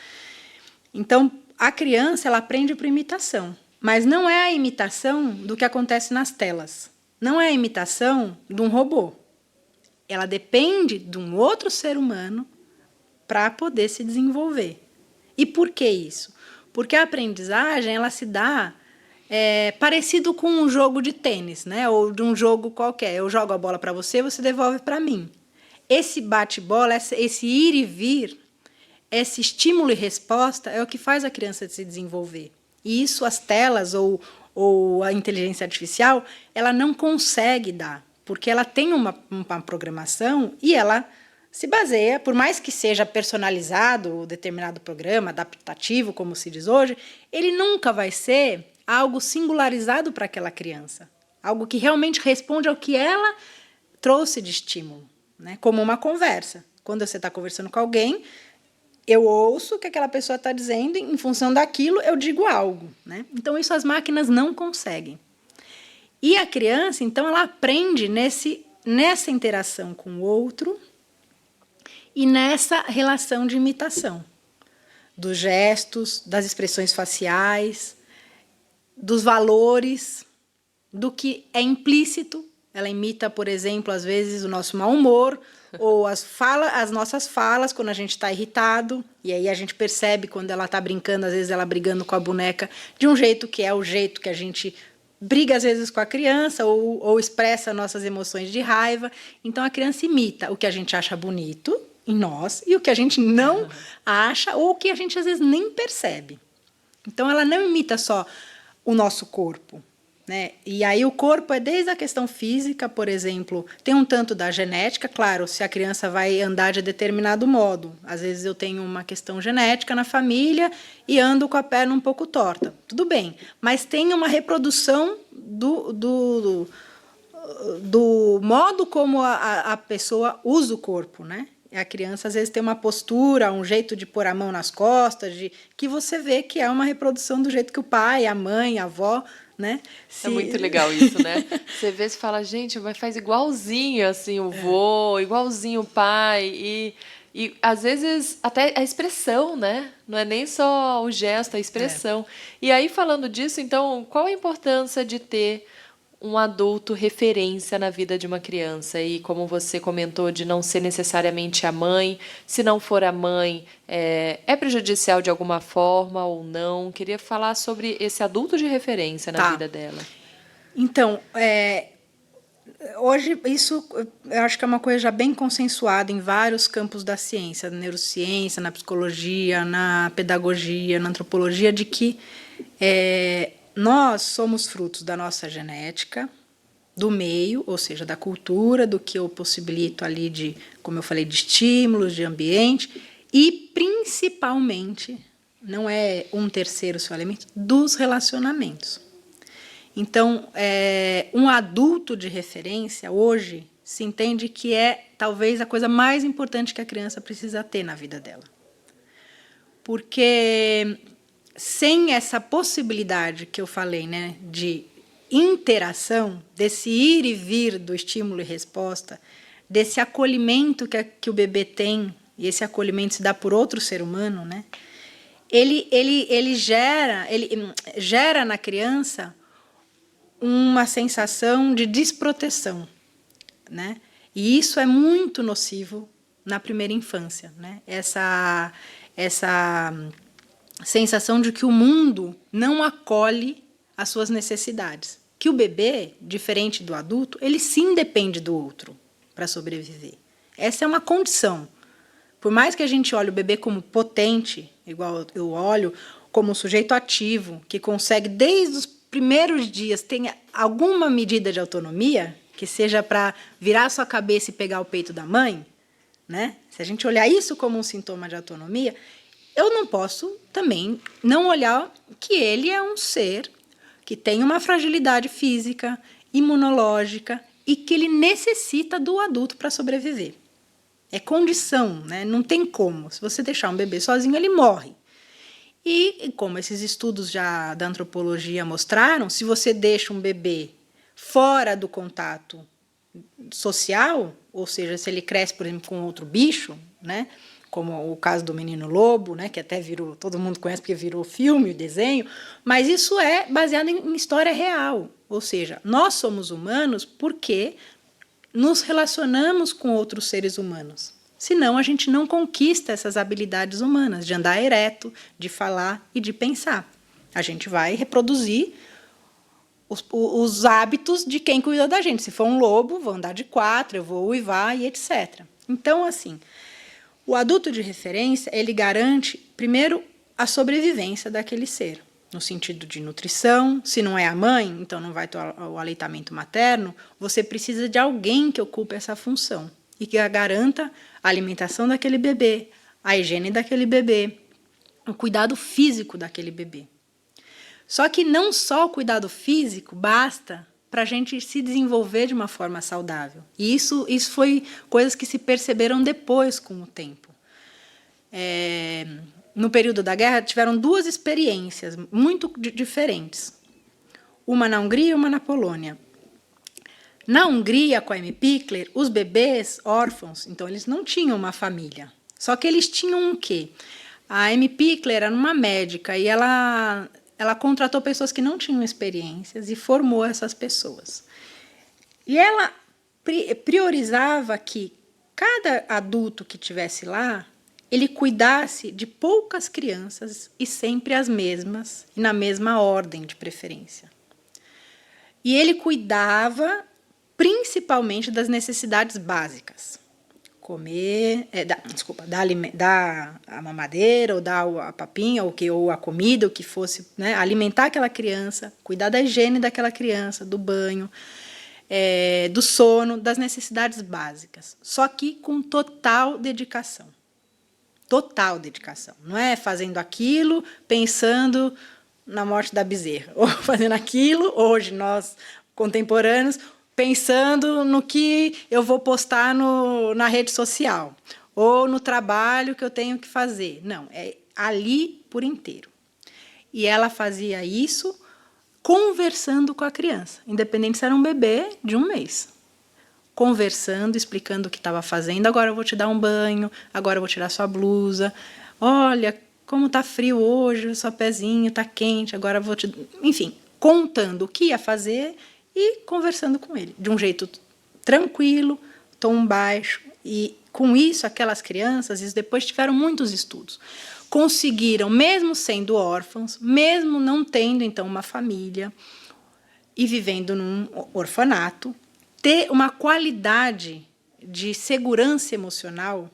Então, a criança ela aprende por imitação, mas não é a imitação do que acontece nas telas. Não é a imitação de um robô. Ela depende de um outro ser humano para poder se desenvolver. E por que isso? Porque a aprendizagem ela se dá parecido com um jogo de tênis, né? Ou de um jogo qualquer. Eu jogo a bola para você, você devolve para mim. Esse bate-bola, esse ir e vir, esse estímulo e resposta é o que faz a criança se desenvolver. E isso as telas ou a inteligência artificial, ela não consegue dar, porque ela tem uma programação e ela se baseia, por mais que seja personalizado o determinado programa, adaptativo, como se diz hoje, ele nunca vai ser algo singularizado para aquela criança, algo que realmente responde ao que ela trouxe de estímulo, né? Como uma conversa. Quando você está conversando com alguém, eu ouço o que aquela pessoa está dizendo e, em função daquilo, eu digo algo, né? Então, isso as máquinas não conseguem. E a criança, então, ela aprende nessa interação com o outro e nessa relação de imitação, dos gestos, das expressões faciais, dos valores, do que é implícito. Ela imita, por exemplo, às vezes o nosso mau humor ou as nossas falas quando a gente está irritado. E aí a gente percebe quando ela está brincando, às vezes ela brigando com a boneca de um jeito que é o jeito que a gente briga às vezes com a criança ou expressa nossas emoções de raiva. Então a criança imita o que a gente acha bonito em nós e o que a gente não acha ou o que a gente às vezes nem percebe. Então ela não imita só o nosso corpo, né? E aí o corpo é desde a questão física, por exemplo, tem um tanto da genética, claro, se a criança vai andar de determinado modo. Às vezes eu tenho uma questão genética na família e ando com a perna um pouco torta. Tudo bem, mas tem uma reprodução do modo como a pessoa usa o corpo, né? A criança às vezes tem uma postura, um jeito de pôr a mão nas costas, que você vê que é uma reprodução do jeito que o pai, a mãe, a avó, né? É muito legal isso, né? Você vê e fala, gente, mas faz igualzinho assim o vô, igualzinho o pai. E às vezes até a expressão, né? Não é nem só o gesto, a expressão. E aí, falando disso, então, qual a importância de ter um adulto referência na vida de uma criança? E como você comentou, de não ser necessariamente a mãe, se não for a mãe, é prejudicial de alguma forma ou não? Queria falar sobre esse adulto de referência na vida dela. Então, hoje isso eu acho que é uma coisa já bem consensuada em vários campos da ciência, na neurociência, na psicologia, na pedagogia, na antropologia, de que nós somos frutos da nossa genética, do meio, ou seja, da cultura, do que eu possibilito ali de, como eu falei, de estímulos, de ambiente, e principalmente, não é um terceiro seu elemento, dos relacionamentos. Então, um adulto de referência, hoje, se entende que é talvez a coisa mais importante que a criança precisa ter na vida dela. porque sem essa possibilidade que eu falei, né, de interação, desse ir e vir do estímulo e resposta, desse acolhimento que o bebê tem, e esse acolhimento se dá por outro ser humano, né, ele gera na criança uma sensação de desproteção, né? E isso é muito nocivo na primeira infância, né? Essa sensação de que o mundo não acolhe as suas necessidades. Que o bebê, diferente do adulto, ele sim depende do outro para sobreviver. Essa é uma condição. Por mais que a gente olhe o bebê como potente, igual eu olho, como um sujeito ativo, que consegue, desde os primeiros dias, ter alguma medida de autonomia, que seja para virar sua cabeça e pegar o peito da mãe, né? Se a gente olhar isso como um sintoma de autonomia, eu não posso também não olhar que ele é um ser que tem uma fragilidade física, imunológica e que ele necessita do adulto para sobreviver. É condição, né? Não tem como. Se você deixar um bebê sozinho, ele morre. E como esses estudos já da antropologia mostraram, se você deixa um bebê fora do contato social, ou seja, se ele cresce, por exemplo, com outro bicho, né, como o caso do menino lobo, né, que até virou, todo mundo conhece porque virou filme, desenho, mas isso é baseado em história real. Ou seja, nós somos humanos porque nos relacionamos com outros seres humanos. Senão, a gente não conquista essas habilidades humanas de andar ereto, de falar e de pensar. A gente vai reproduzir os hábitos de quem cuida da gente. Se for um lobo, vou andar de 4, eu vou uivar e etc. Então, assim, o adulto de referência, ele garante, primeiro, a sobrevivência daquele ser, no sentido de nutrição. Se não é a mãe, então não vai ter o aleitamento materno, você precisa de alguém que ocupe essa função e que garanta a alimentação daquele bebê, a higiene daquele bebê, o cuidado físico daquele bebê. Só que não só o cuidado físico basta para a gente se desenvolver de uma forma saudável. E isso foi coisas que se perceberam depois, com o tempo. No período da guerra, tiveram 2 experiências muito diferentes. Uma na Hungria e uma na Polônia. Na Hungria, com a Amy Pickler, os bebês órfãos, então eles não tinham uma família. Só que eles tinham o quê? A Amy Pickler era uma médica e ela contratou pessoas que não tinham experiências e formou essas pessoas. E ela priorizava que cada adulto que estivesse lá, ele cuidasse de poucas crianças e sempre as mesmas, e na mesma ordem de preferência. E ele cuidava principalmente das necessidades básicas. Comer, dar a mamadeira, ou dar a papinha, ou a comida, o que fosse, né, alimentar aquela criança, cuidar da higiene daquela criança, do banho, do sono, das necessidades básicas. Só que com total dedicação. Total dedicação. Não é fazendo aquilo, pensando na morte da bezerra, ou fazendo aquilo, hoje nós, contemporâneos, pensando no que eu vou postar na rede social, ou no trabalho que eu tenho que fazer. Não, é ali por inteiro. E ela fazia isso conversando com a criança, independente se era um bebê de 1 mês. Conversando, explicando o que estava fazendo. Agora eu vou te dar um banho, agora eu vou tirar sua blusa. Olha, como está frio hoje, seu pezinho está quente, agora eu vou te... Enfim, contando o que ia fazer e conversando com ele, de um jeito tranquilo, tom baixo. E, com isso, aquelas crianças, e depois tiveram muitos estudos, conseguiram, mesmo sendo órfãos, mesmo não tendo, então, uma família e vivendo num orfanato, ter uma qualidade de segurança emocional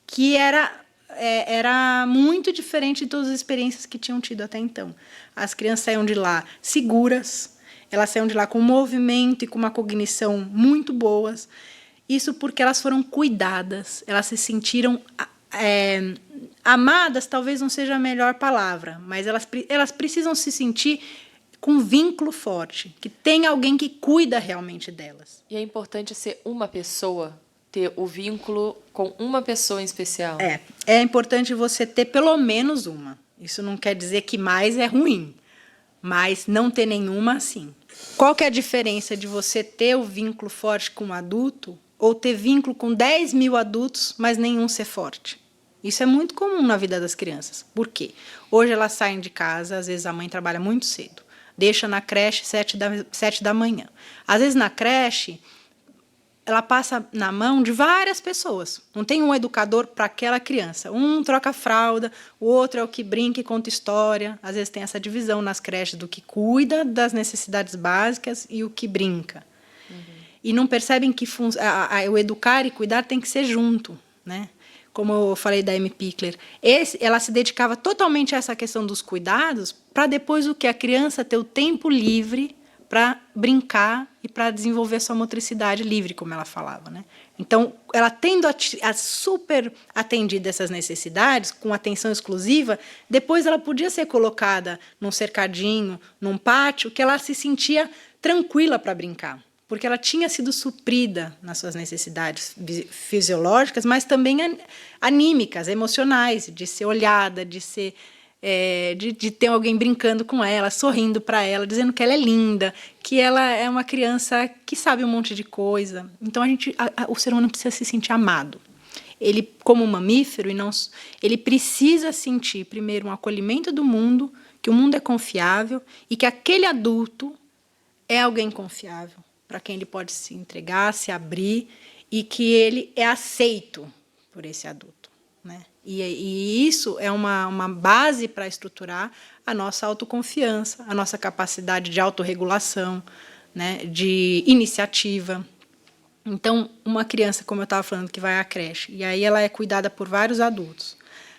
que era muito diferente de todas as experiências que tinham tido até então. As crianças saíam de lá seguras, elas saíam de lá com movimento e com uma cognição muito boas. Isso porque elas foram cuidadas, elas se sentiram amadas, talvez não seja a melhor palavra, mas elas precisam se sentir com um vínculo forte, que tem alguém que cuida realmente delas. E é importante ser uma pessoa ter o vínculo com uma pessoa em especial. É importante você ter pelo menos uma. Isso não quer dizer que mais é ruim, mas não ter nenhuma, sim. Qual que é a diferença de você ter o vínculo forte com um adulto ou ter vínculo com 10 mil adultos, mas nenhum ser forte? Isso é muito comum na vida das crianças. Por quê? Hoje elas saem de casa, às vezes a mãe trabalha muito cedo, deixa na creche 7 da manhã. Às vezes na creche ela passa na mão de várias pessoas. Não tem um educador para aquela criança. Um troca fralda, o outro é o que brinca e conta história. Às vezes tem essa divisão nas creches do que cuida das necessidades básicas e o que brinca. E não percebem que o educar e cuidar tem que ser junto, né? Como eu falei da Amy Pickler, ela se dedicava totalmente a essa questão dos cuidados para depois a criança ter o tempo livre para brincar e para desenvolver a sua motricidade livre, como ela falava, né? Então, ela tendo a super atendido essas necessidades, com atenção exclusiva, depois ela podia ser colocada num cercadinho, num pátio, que ela se sentia tranquila para brincar, porque ela tinha sido suprida nas suas necessidades fisiológicas, mas também anímicas, emocionais, de ser olhada, de ser... de ter alguém brincando com ela, sorrindo para ela, dizendo que ela é linda, que ela é uma criança que sabe um monte de coisa. Então o ser humano precisa se sentir amado. Ele, como mamífero, ele precisa sentir primeiro um acolhimento do mundo, que o mundo é confiável e que aquele adulto é alguém confiável, para quem ele pode se entregar, se abrir, e que ele é aceito por esse adulto, né? E isso é uma base para estruturar a nossa autoconfiança, a nossa capacidade de autorregulação, né, de iniciativa. Então, uma criança, como eu estava falando, que vai à creche, e aí ela é cuidada por vários adultos.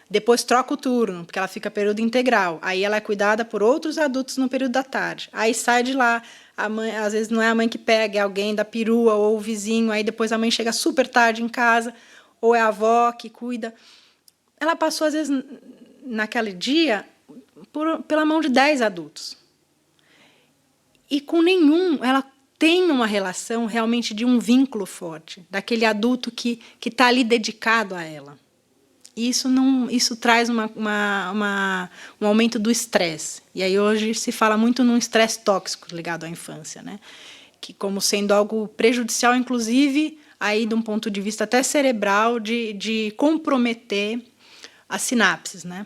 Depois troca o turno, porque ela fica período integral. Aí ela é cuidada por outros adultos no período da tarde. Aí sai de lá, a mãe, às vezes não é a mãe que pega, é alguém da perua ou o vizinho. Aí depois a mãe chega super tarde em casa, ou é a avó que cuida. Ela passou, às vezes, naquele dia, pela mão de 10 adultos. E com nenhum ela tem uma relação realmente de um vínculo forte, daquele adulto que está ali dedicado a ela. Isso traz um aumento do estresse. E aí hoje se fala muito num estresse tóxico ligado à infância, né? Que como sendo algo prejudicial, inclusive, aí de um ponto de vista até cerebral, de comprometer as sinapses, né?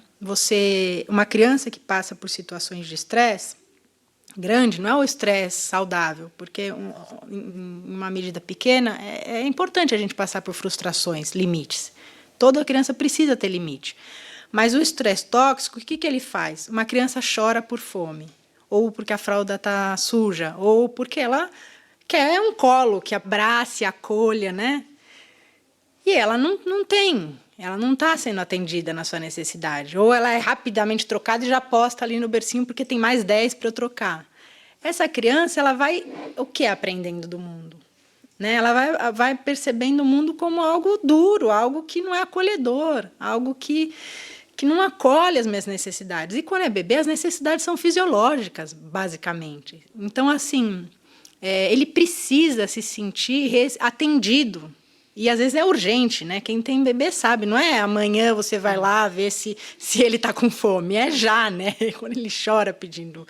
Uma criança que passa por situações de estresse grande, não é o estresse saudável, porque em uma medida pequena é importante a gente passar por frustrações, limites. Toda criança precisa ter limite. Mas o estresse tóxico, o que ele faz? Uma criança chora por fome, ou porque a fralda está suja, ou porque ela quer um colo que abrace, acolha, né? E ela não tem, ela não está sendo atendida na sua necessidade. Ou ela é rapidamente trocada e já posta ali no bercinho porque tem mais 10 para eu trocar. Essa criança ela vai o que aprendendo do mundo? Né? Ela vai percebendo o mundo como algo duro, algo que não é acolhedor, algo que não acolhe as minhas necessidades. E quando é bebê, as necessidades são fisiológicas, basicamente. Então, assim, ele precisa se sentir atendido. E às vezes é urgente, né? Quem tem bebê sabe, não é amanhã você vai lá ver se ele está com fome, é já, né? Quando ele chora pedindo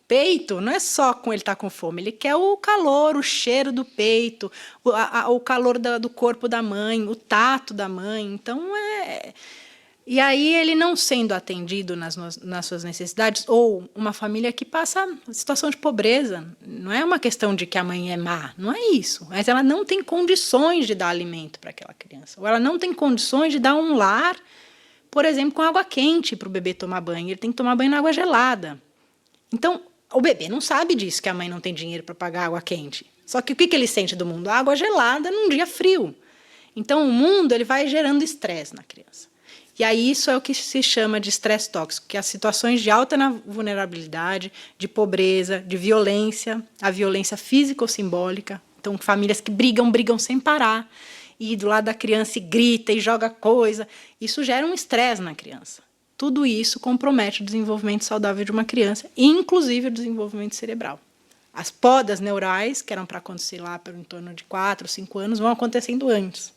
peito, não é só quando ele está com fome, ele quer o calor, o cheiro do peito, o calor do corpo da mãe, o tato da mãe. Então, E aí ele não sendo atendido nas suas necessidades, ou uma família que passa situação de pobreza, não é uma questão de que a mãe é má, não é isso, mas ela não tem condições de dar alimento para aquela criança, ou ela não tem condições de dar um lar, por exemplo, com água quente para o bebê tomar banho, ele tem que tomar banho na água gelada. Então, o bebê não sabe disso, que a mãe não tem dinheiro para pagar água quente. Só que o que ele sente do mundo? A água gelada num dia frio. Então, o mundo ele vai gerando estresse na criança. E aí isso é o que se chama de estresse tóxico, que é as situações de alta vulnerabilidade, de pobreza, de violência, a violência física ou simbólica. Então, famílias que brigam sem parar, e do lado da criança e grita e joga coisa. Isso gera um estresse na criança. Tudo isso compromete o desenvolvimento saudável de uma criança, inclusive o desenvolvimento cerebral. As podas neurais, que eram para acontecer lá em torno de 4, 5 anos, vão acontecendo antes.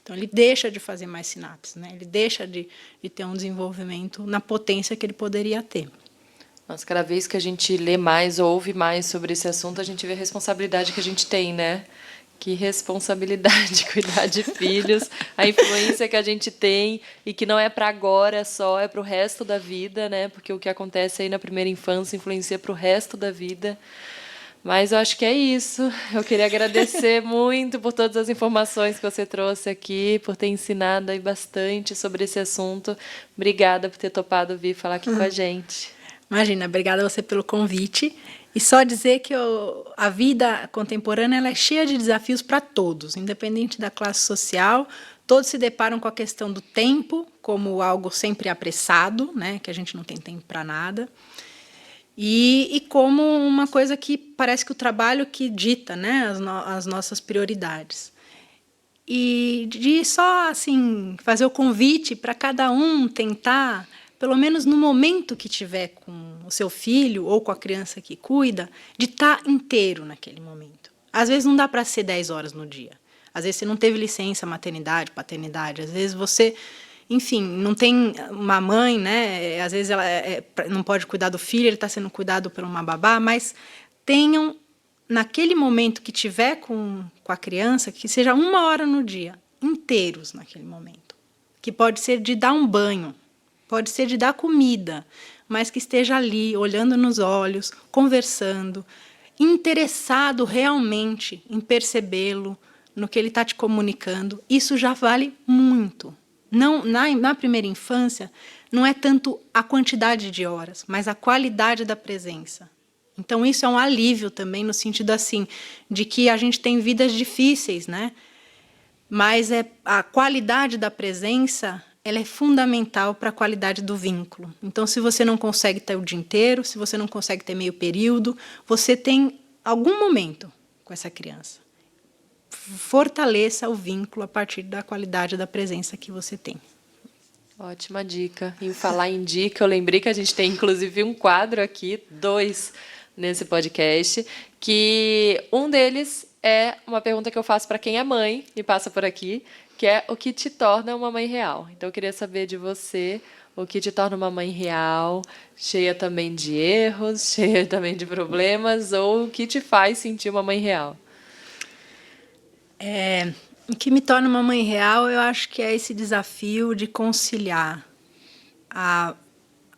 Então, ele deixa de fazer mais sinapses, né? Ele deixa de ter um desenvolvimento na potência que ele poderia ter. Mas cada vez que a gente lê mais ou ouve mais sobre esse assunto, a gente vê a responsabilidade que a gente tem, né? Que responsabilidade cuidar de filhos, a influência que a gente tem e que não é para agora só, é para o resto da vida, né? Porque o que acontece aí na primeira infância influencia para o resto da vida. Mas eu acho que é isso. Eu queria agradecer muito por todas as informações que você trouxe aqui, por ter ensinado aí bastante sobre esse assunto. Obrigada por ter topado vir falar aqui com a gente. Imagina, obrigada a você pelo convite. E só dizer que a vida contemporânea ela é cheia de desafios para todos, independente da classe social. Todos se deparam com a questão do tempo como algo sempre apressado, né, que a gente não tem tempo para nada. E como uma coisa que parece que o trabalho que dita, né, as nossas prioridades. E de só assim, fazer o convite para cada um tentar, pelo menos no momento que tiver com o seu filho ou com a criança que cuida, de estar inteiro naquele momento. Às vezes não dá para ser 10 horas no dia. Às vezes você não teve licença maternidade, paternidade. Às vezes você, enfim, não tem uma mãe, né? Às vezes ela não pode cuidar do filho, ele está sendo cuidado por uma babá, mas tenham, naquele momento que tiver com a criança, que seja 1 hora no dia, inteiros naquele momento. Que pode ser de dar um banho, pode ser de dar comida, mas que esteja ali, olhando nos olhos, conversando, interessado realmente em percebê-lo, no que ele está te comunicando. Isso já vale muito. Não, na primeira infância, não é tanto a quantidade de horas, mas a qualidade da presença. Então, isso é um alívio também, no sentido assim, de que a gente tem vidas difíceis, né? Mas a qualidade da presença ela é fundamental para a qualidade do vínculo. Então, se você não consegue ter o dia inteiro, se você não consegue ter meio período, você tem algum momento com essa criança. Fortaleça o vínculo a partir da qualidade da presença que você tem. Ótima dica. Em falar em dica, eu lembrei que a gente tem, inclusive, um quadro aqui, 2 nesse podcast, que um deles é uma pergunta que eu faço para quem é mãe e passa por aqui, que é o que te torna uma mãe real. Então, eu queria saber de você o que te torna uma mãe real, cheia também de erros, cheia também de problemas, ou o que te faz sentir uma mãe real? O que me torna uma mãe real, eu acho que é esse desafio de conciliar a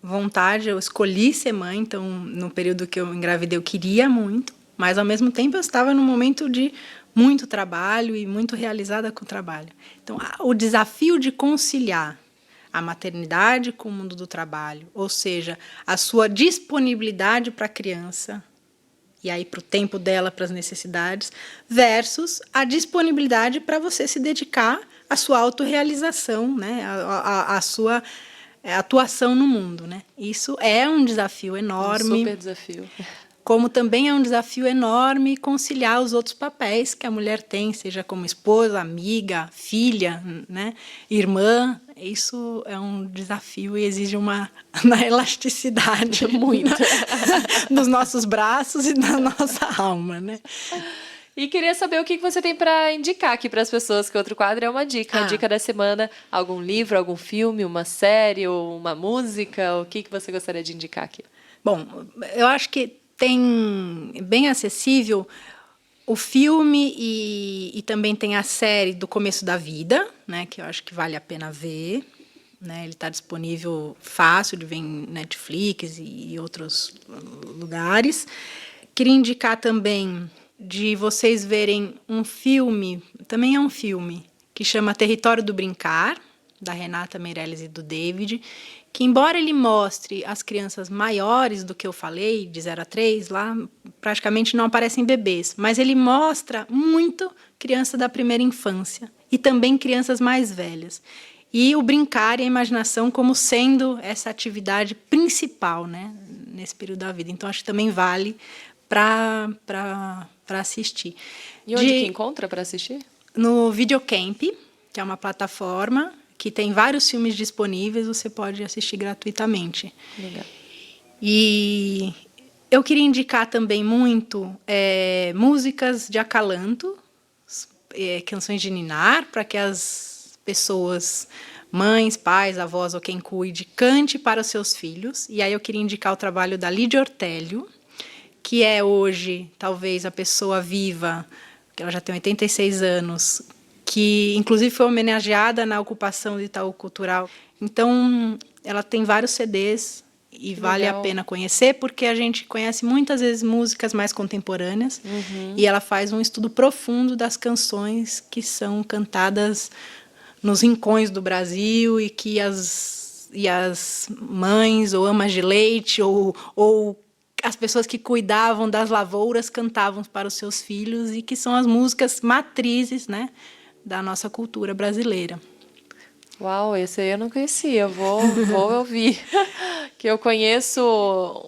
vontade. Eu escolhi ser mãe, então, no período que eu engravidei, eu queria muito, mas, ao mesmo tempo, eu estava num momento de muito trabalho e muito realizada com o trabalho. Então, o desafio de conciliar a maternidade com o mundo do trabalho, ou seja, a sua disponibilidade para a criança, e aí para o tempo dela, para as necessidades, versus a disponibilidade para você se dedicar à sua autorrealização, né? à sua atuação no mundo. Né? Isso é um desafio enorme. Um super desafio. Como também é um desafio enorme conciliar os outros papéis que a mulher tem, seja como esposa, amiga, filha, né? Irmã. Isso é um desafio e exige uma elasticidade muito nos nossos braços e na nossa alma, né? E queria saber o que você tem para indicar aqui para as pessoas, que outro quadro é uma dica. A dica da semana, algum livro, algum filme, uma série ou uma música, o que você gostaria de indicar aqui? Bom, eu acho que tem bem acessível o filme e também tem a série do Começo da Vida, né, que eu acho que vale a pena ver. Né, ele está disponível fácil de ver em Netflix e outros lugares. Queria indicar também de vocês verem um filme, também é um filme, que chama Território do Brincar, da Renata Meirelles e do David, que, embora ele mostre as crianças maiores do que eu falei, de 0 a 3, lá praticamente não aparecem bebês, mas ele mostra muito criança da primeira infância e também crianças mais velhas. E o brincar e a imaginação como sendo essa atividade principal, né, nesse período da vida. Então, acho que também vale para assistir. E onde que encontra para assistir? No Videocamp, que é uma plataforma que tem vários filmes disponíveis, você pode assistir gratuitamente. Legal. E Eu queria indicar também muito músicas de acalanto, canções de ninar, para que as pessoas, mães, pais, avós ou quem cuide, cante para os seus filhos. E aí eu queria indicar o trabalho da Lídia Ortélio, que é hoje talvez a pessoa viva, que ela já tem 86 anos, que inclusive foi homenageada na ocupação do Itaú Cultural. Então, ela tem vários CDs e vale a pena conhecer, porque a gente conhece muitas vezes músicas mais contemporâneas, e ela faz um estudo profundo das canções que são cantadas nos rincões do Brasil e que as mães ou amas de leite ou as pessoas que cuidavam das lavouras cantavam para os seus filhos, e que são as músicas matrizes, né, da nossa cultura brasileira. Uau, esse aí eu não conhecia, vou ouvir. Que eu conheço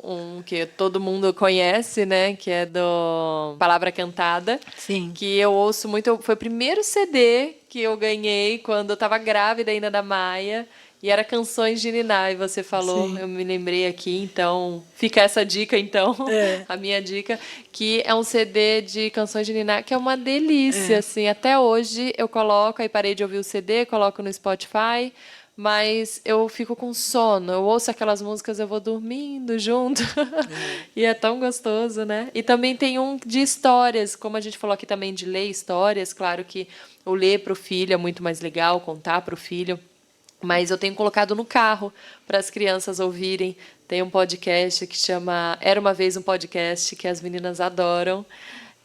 um que todo mundo conhece, né? Que é do Palavra Cantada. Sim. Que eu ouço muito. Foi o primeiro CD que eu ganhei quando eu estava grávida ainda da Maia. E era Canções de Niná, e você falou, eu me lembrei aqui, então fica essa dica, então, a minha dica, que é um CD de Canções de Niná, que é uma delícia, assim, até hoje eu coloco, aí parei de ouvir o CD, coloco no Spotify, mas eu fico com sono, eu ouço aquelas músicas, eu vou dormindo junto, e é tão gostoso, né? E também tem um de histórias, como a gente falou aqui também de ler histórias, claro que o ler para o filho é muito mais legal, contar para o filho, mas eu tenho colocado no carro para as crianças ouvirem. Tem um podcast que chama Era Uma Vez um Podcast, que as meninas adoram,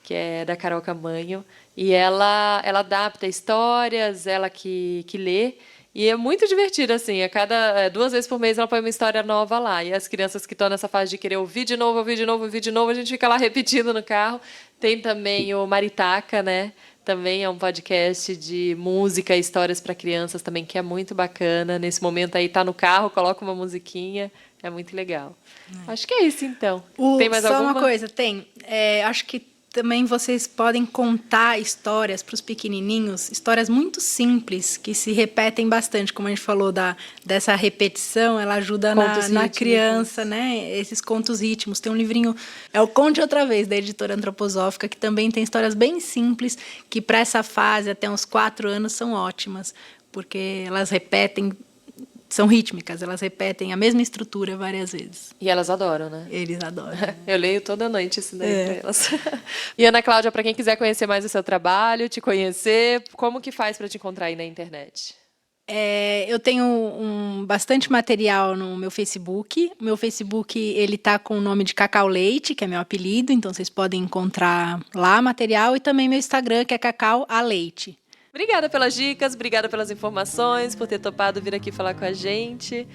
que é da Carol Camanho. E ela adapta histórias, ela que lê. E é muito divertido, assim. A cada 2 vezes por mês ela põe uma história nova lá. E as crianças que estão nessa fase de querer ouvir de novo, a gente fica lá repetindo no carro. Tem também o Maritaca, né? Também é um podcast de música e histórias para crianças também, que é muito bacana. Nesse momento aí, tá no carro, coloca uma musiquinha, é muito legal. Acho que é isso, então. Tem mais alguma? Só uma coisa, acho que também vocês podem contar histórias para os pequenininhos, histórias muito simples, que se repetem bastante, como a gente falou dessa repetição, ela ajuda na criança, né? Esses contos rítmicos. Tem um livrinho, é o Conte Outra Vez, da editora Antroposófica, que também tem histórias bem simples, que para essa fase, até uns 4 anos, são ótimas, porque elas repetem, são rítmicas, elas repetem a mesma estrutura várias vezes. E elas adoram, né? Eles adoram. Eu leio toda noite isso daí para elas. E Ana Cláudia, para quem quiser conhecer mais o seu trabalho, te conhecer, como que faz para te encontrar aí na internet? Eu tenho bastante material no meu Facebook. Meu Facebook, ele tá com o nome de Cacau Leite, que é meu apelido, então vocês podem encontrar lá material, e também meu Instagram, que é Cacau a Leite. Obrigada pelas dicas, obrigada pelas informações, por ter topado vir aqui falar com a gente.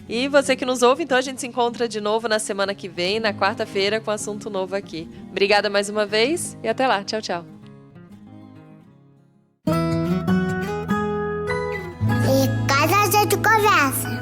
E você que nos ouve, então a gente se encontra de novo na semana que vem, na quarta-feira, com assunto novo aqui. Obrigada mais uma vez e até lá. Tchau, tchau. E casa a gente conversa.